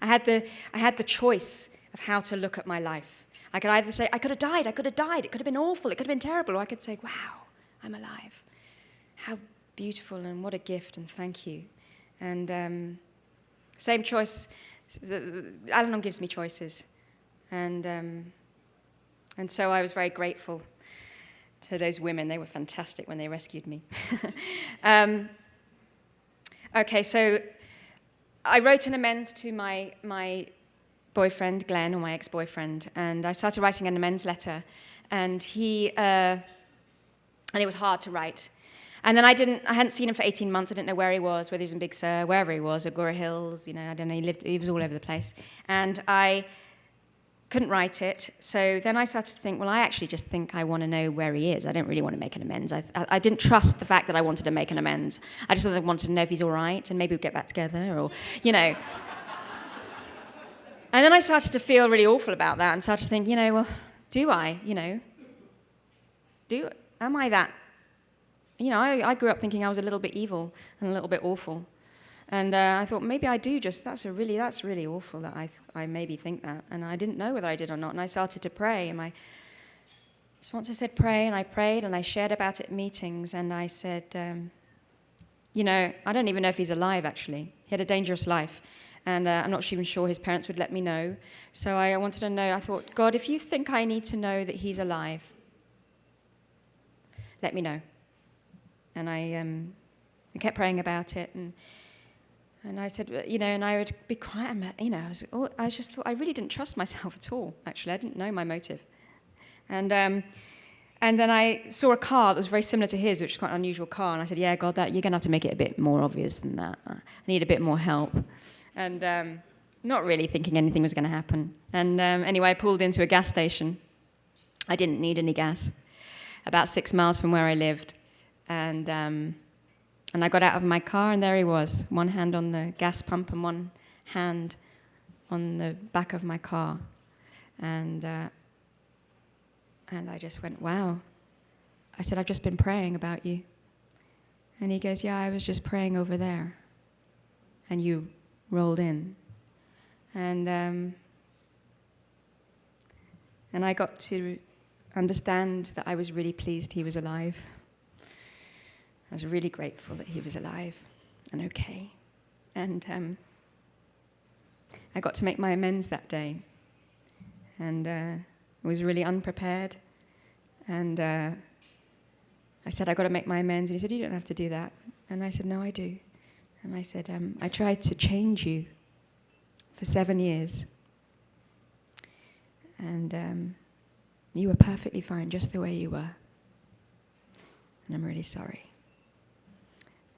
I had the choice of how to look at my life. I could either say, I could have died, it could have been awful, it could have been terrible, or I could say, wow, I'm alive. How beautiful, and what a gift, and thank you. And same choice, Alanon gives me choices. And so I was very grateful to those women. They were fantastic when they rescued me. Okay, so I wrote an amends to my boyfriend, Glenn, or my ex-boyfriend, and I started writing an amends letter, and and it was hard to write. And then I hadn't seen him for 18 months. I didn't know where he was, whether he was in Big Sur, wherever he was, Agora Hills, you know, I don't know, he was all over the place. And I couldn't write it, so then I started to think, well, I actually just think I want to know where he is. I don't really want to make an amends. I didn't trust the fact that I wanted to make an amends. I just wanted to know if he's all right, and maybe we'll get back together, or, you know. And then I started to feel really awful about that, and started to think, you know, well, do I, you know? Am I that? You know, I grew up thinking I was a little bit evil and a little bit awful. And I thought, maybe I do just, that's really awful that I maybe think that. And I didn't know whether I did or not. And I started to pray. And my sponsor said pray, and I prayed, and I shared about it at meetings. And I said, you know, I don't even know if he's alive, actually. He had a dangerous life. And I'm not even sure his parents would let me know. So I wanted to know, I thought, God, if you think I need to know that he's alive, let me know. And I kept praying about it, and I said, you know, and I would be quiet, you know, I just thought, I really didn't trust myself at all, actually. I didn't know my motive. And then I saw a car that was very similar to his, which was quite an unusual car, and I said, yeah, God, you're going to have to make it a bit more obvious than that. I need a bit more help. And not really thinking anything was going to happen. And anyway, I pulled into a gas station. I didn't need any gas, about 6 miles from where I lived. And I got out of my car, and there he was, one hand on the gas pump and one hand on the back of my car. And And I just went, wow. I said, I've just been praying about you. And he goes, yeah, I was just praying over there. And you rolled in. And I got to understand that I was really pleased he was alive. I was really grateful that he was alive and okay. And I got to make my amends that day. And I was really unprepared. And I said, I got to make my amends. And he said, you don't have to do that. And I said, no, I do. And I said, I tried to change you for 7 years. And you were perfectly fine just the way you were. And I'm really sorry.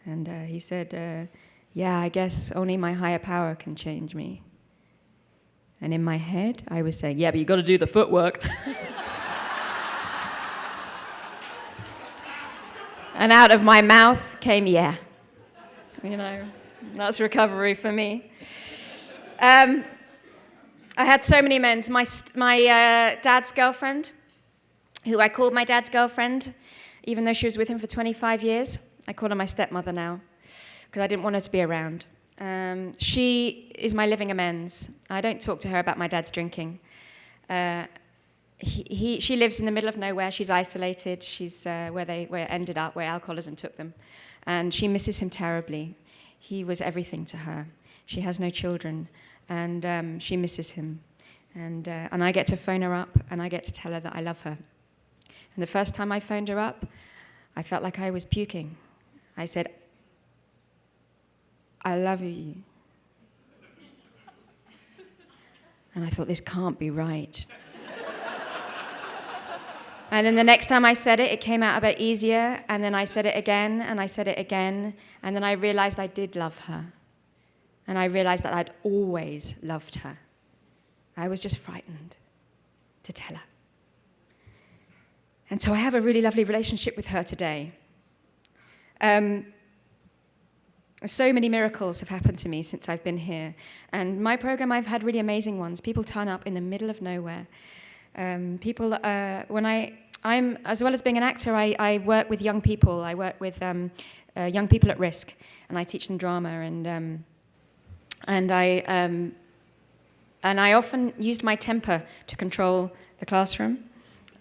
And he said, yeah, I guess only my higher power can change me. And in my head, I was saying, yeah, but you got to do the footwork. And out of my mouth came, yeah. You know, that's recovery for me. I had so many amends. My dad's girlfriend, who I called my dad's girlfriend, even though she was with him for 25 years, I call her my stepmother now, because I didn't want her to be around. She is my living amends. I don't talk to her about my dad's drinking. She lives in the middle of nowhere. She's isolated. She's where ended up, where alcoholism took them. And she misses him terribly. He was everything to her. She has no children, and she misses him. And I get to phone her up, and I get to tell her that I love her. And the first time I phoned her up, I felt like I was puking. I said, I love you. And I thought, this can't be right. And then the next time I said it, it came out a bit easier, and then I said it again, and I said it again, and then I realized I did love her. And I realized that I'd always loved her. I was just frightened to tell her. And so I have a really lovely relationship with her today. So many miracles have happened to me since I've been here. And my program, I've had really amazing ones. People turn up in the middle of nowhere. People, I'm as well as being an actor, I work with young people. I work with young people at risk, and I teach them drama. And I often used my temper to control the classroom.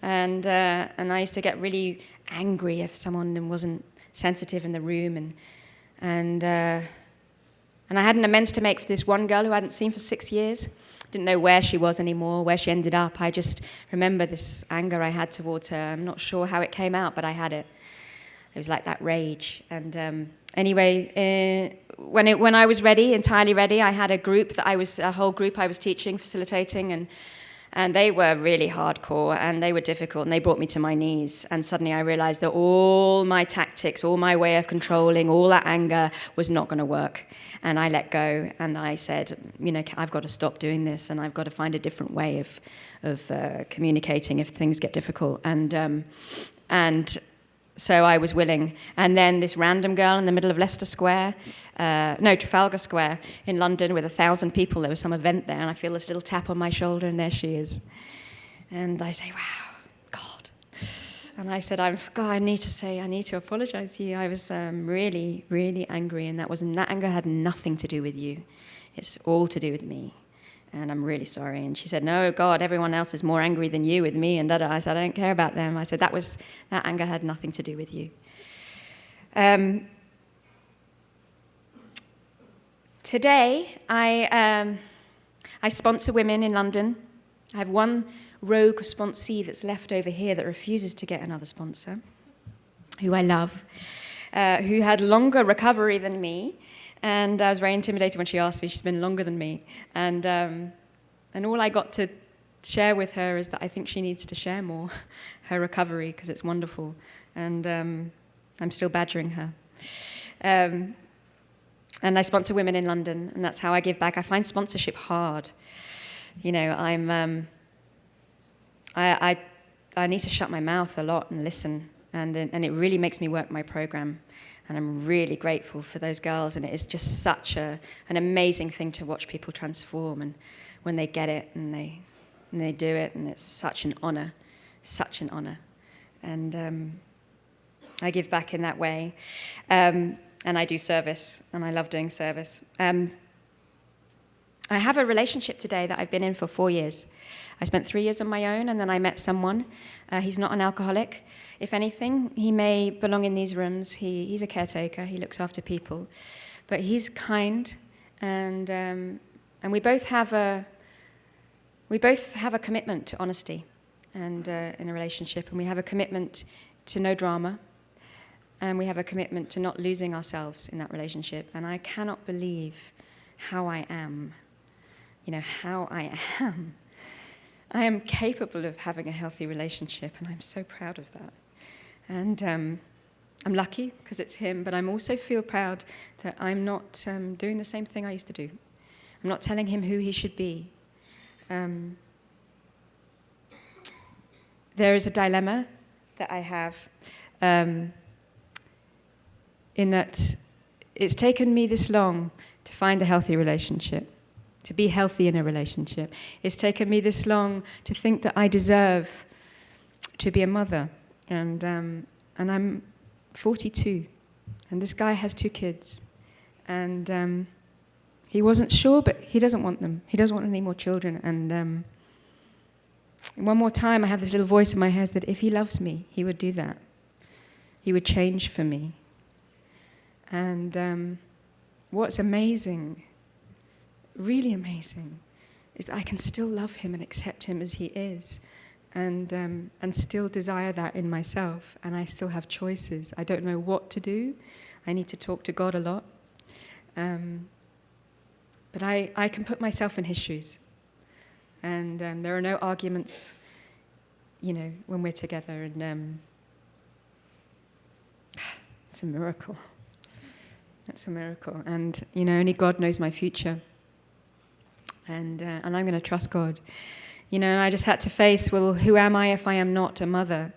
And I used to get really angry if someone wasn't sensitive in the room. And I had an amends to make for this one girl who I hadn't seen for 6 years. Didn't know where she was anymore, where she ended up. I just remember this anger I had towards her. I'm not sure how it came out, but I had it. It was like that rage. And anyway, when I was ready, entirely ready, I had a whole group I was teaching, facilitating, and they were really hardcore, and they were difficult, and they brought me to my knees. And suddenly I realized that all my tactics, all my way of controlling, all that anger was not going to work. And I let go, and I said, I've got to stop doing this, and I've got to find a different way of communicating if things get difficult. And so I was willing. And then this random girl in the middle of Trafalgar Square in London with 1,000 people, there was some event there, and I feel this little tap on my shoulder, and there she is. And I say, wow, God. And I said, I need to apologize to you. I was really, really angry, and that anger had nothing to do with you. It's all to do with me. And I'm really sorry. And she said, no, God, everyone else is more angry than you with me, and da-da. I said, I don't care about them. I said, that anger had nothing to do with you. Today, I sponsor women in London. I have one rogue sponsee that's left over here that refuses to get another sponsor, who I love, who had longer recovery than me. And I was very intimidated when she asked me. She's been longer than me. And all I got to share with her is that I think she needs to share more her recovery, because it's wonderful. And I'm still badgering her. And I sponsor women in London, and that's how I give back. I find sponsorship hard. I need to shut my mouth a lot and listen, and it really makes me work my program. And I'm really grateful for those girls, and it is just such an amazing thing to watch people transform, and when they get it and they do it, and it's such an honor such an honor. And I give back in that way. And I do service, and I love doing service. I have a relationship today that I've been in for 4 years. I spent 3 years on my own, and then I met someone. He's not an alcoholic. If anything, he may belong in these rooms. He's a caretaker. He looks after people. But he's kind, and we both have a commitment to honesty, and in a relationship, and we have a commitment to no drama, and we have a commitment to not losing ourselves in that relationship. And I cannot believe how I am. How I am. I am capable of having a healthy relationship, and I'm so proud of that. And I'm lucky because it's him, but I also feel proud that I'm not doing the same thing I used to do. I'm not telling him who he should be. There is a dilemma that I have in that it's taken me this long to find a healthy relationship, to be healthy in a relationship. It's taken me this long to think that I deserve to be a mother. And I'm 42, and this guy has 2 kids. And he wasn't sure, but he doesn't want them. He doesn't want any more children. And one more time, I have this little voice in my head that if he loves me, he would do that. He would change for me. And what's amazing, really amazing, is that I can still love him and accept him as he is, and still desire that in myself, and I still have choices. I don't know what to do. I need to talk to God a lot. But I can put myself in his shoes. And there are no arguments, when we're together. And it's a miracle. It's a miracle. And, only God knows my future. And I'm going to trust God. And I just had to face, well, who am I if I am not a mother?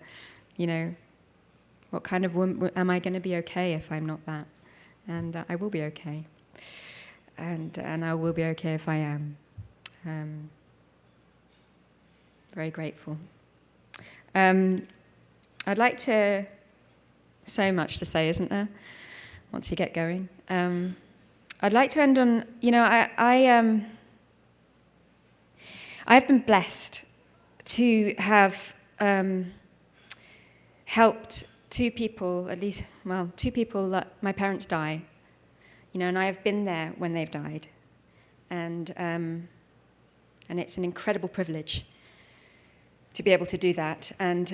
What kind of woman am I going to be okay if I'm not that? And I will be okay. And I will be okay if I am. Very grateful. I'd like to, so much to say, isn't there? Once you get going. I'd like to end on, I've been blessed to have helped 2 people, at least, 2 people that my parents die, and I have been there when they've died. And it's an incredible privilege to be able to do that. And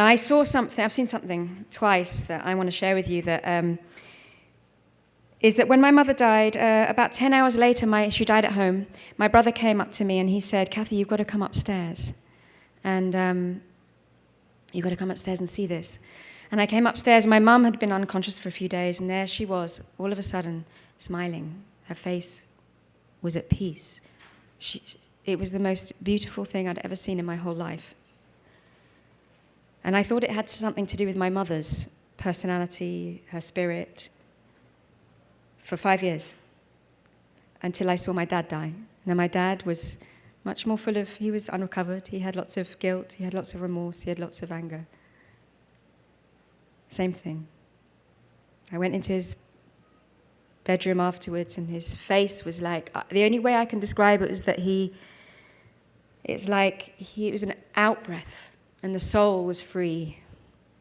I saw something, I've seen something twice that I want to share with you that is that when my mother died, about 10 hours later, she died at home, my brother came up to me and he said, "Cathy, you've got to come upstairs. And you've got to come upstairs and see this." And I came upstairs, my mum had been unconscious for a few days, and there she was, all of a sudden, smiling. Her face was at peace. It was the most beautiful thing I'd ever seen in my whole life. And I thought it had something to do with my mother's personality, her spirit, for 5 years, until I saw my dad die. Now, my dad was much more he was unrecovered. He had lots of guilt, he had lots of remorse, he had lots of anger. Same thing. I went into his bedroom afterwards, and his face was like, the only way I can describe it was that it was an out-breath, and the soul was free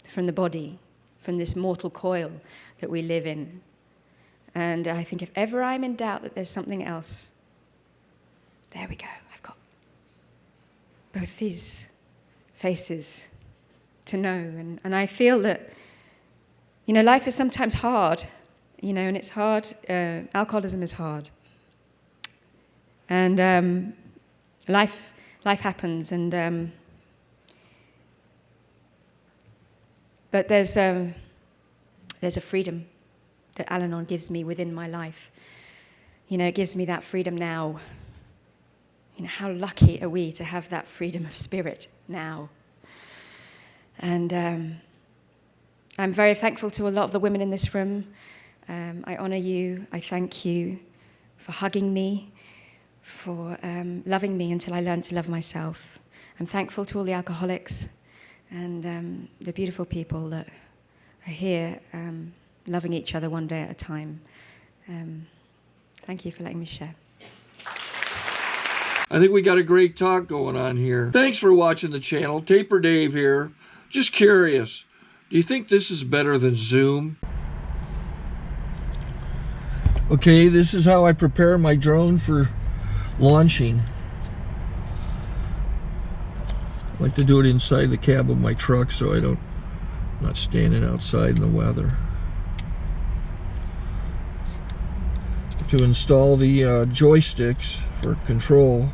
from the body, from this mortal coil that we live in. And I think if ever I'm in doubt that there's something else, there we go. I've got both these faces to know. And I feel that, life is sometimes hard, and it's hard. Alcoholism is hard. And life happens, and but there's a freedom that Alanon gives me within my life. It gives me that freedom now. How lucky are we to have that freedom of spirit now? And I'm very thankful to a lot of the women in this room. I honor you. I thank you for hugging me, for loving me until I learned to love myself. I'm thankful to all the alcoholics and the beautiful people that are here loving each other one day at a time. Thank you for letting me share. I think we got a great talk going on here. Thanks for watching the channel. Taper Dave here. Just curious, do you think this is better than Zoom? Okay, this is how I prepare my drone for launching. I like to do it inside the cab of my truck so I'm not standing outside in the weather. To install the joysticks for control,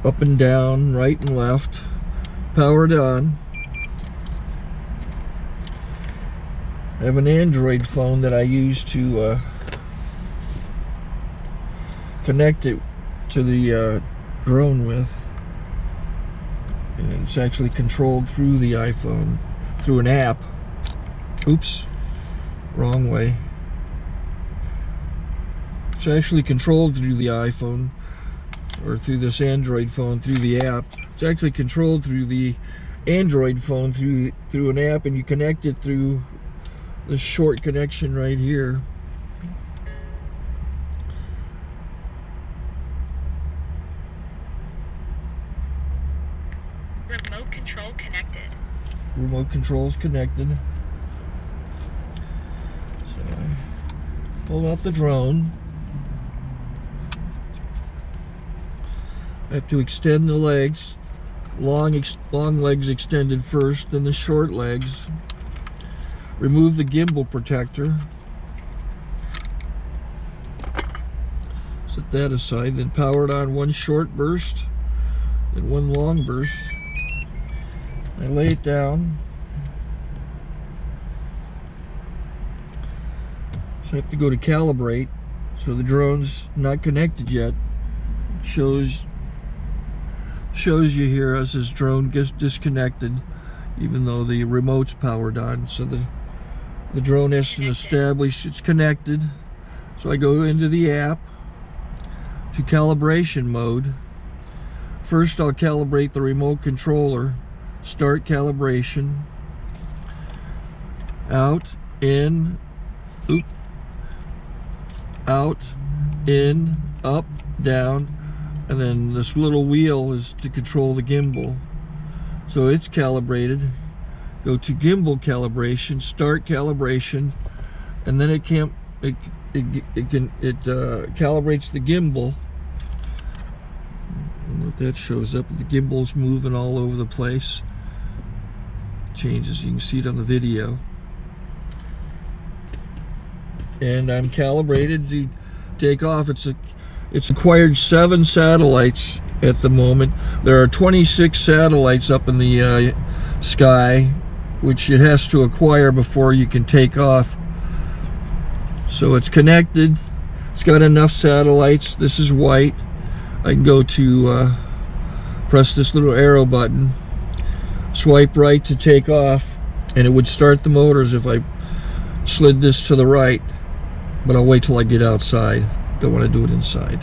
up and down, right and left, powered on. I have an Android phone that I use to connect it to the drone with. And it's actually controlled through the iPhone, through an app. Oops, wrong way. It's actually controlled through the iPhone, or through this Android phone, through the app. It's actually controlled through the Android phone, through an app, and you connect it through this short connection right here. Remote control connected. Remote control's connected. So I pull out the drone. I have to extend the legs. Long legs extended first, then the short legs. Remove the gimbal protector. Set that aside, then power it on one short burst, then one long burst. I lay it down. So I have to go to calibrate. So the drone's not connected yet. Shows you here as this drone gets disconnected, even though the remote's powered on. So the drone has to establish it's connected. So I go into the app to calibration mode. First I'll calibrate the remote controller. Start calibration. Out, in, oop, out, in, up, down, and then this little wheel is to control the gimbal. So it's calibrated. Go to gimbal calibration, start calibration, and then it calibrates the gimbal. I don't know if that shows up. The gimbal's moving all over the place. Changes, you can see it on the video. And I'm calibrated to take off. It's acquired 7 satellites at the moment. There are 26 satellites up in the sky, which it has to acquire before you can take off. So it's connected. It's got enough satellites. This is white. I can go to press this little arrow button, swipe right to take off, and it would start the motors if I slid this to the right. But I'll wait till I get outside. Don't want to do it inside.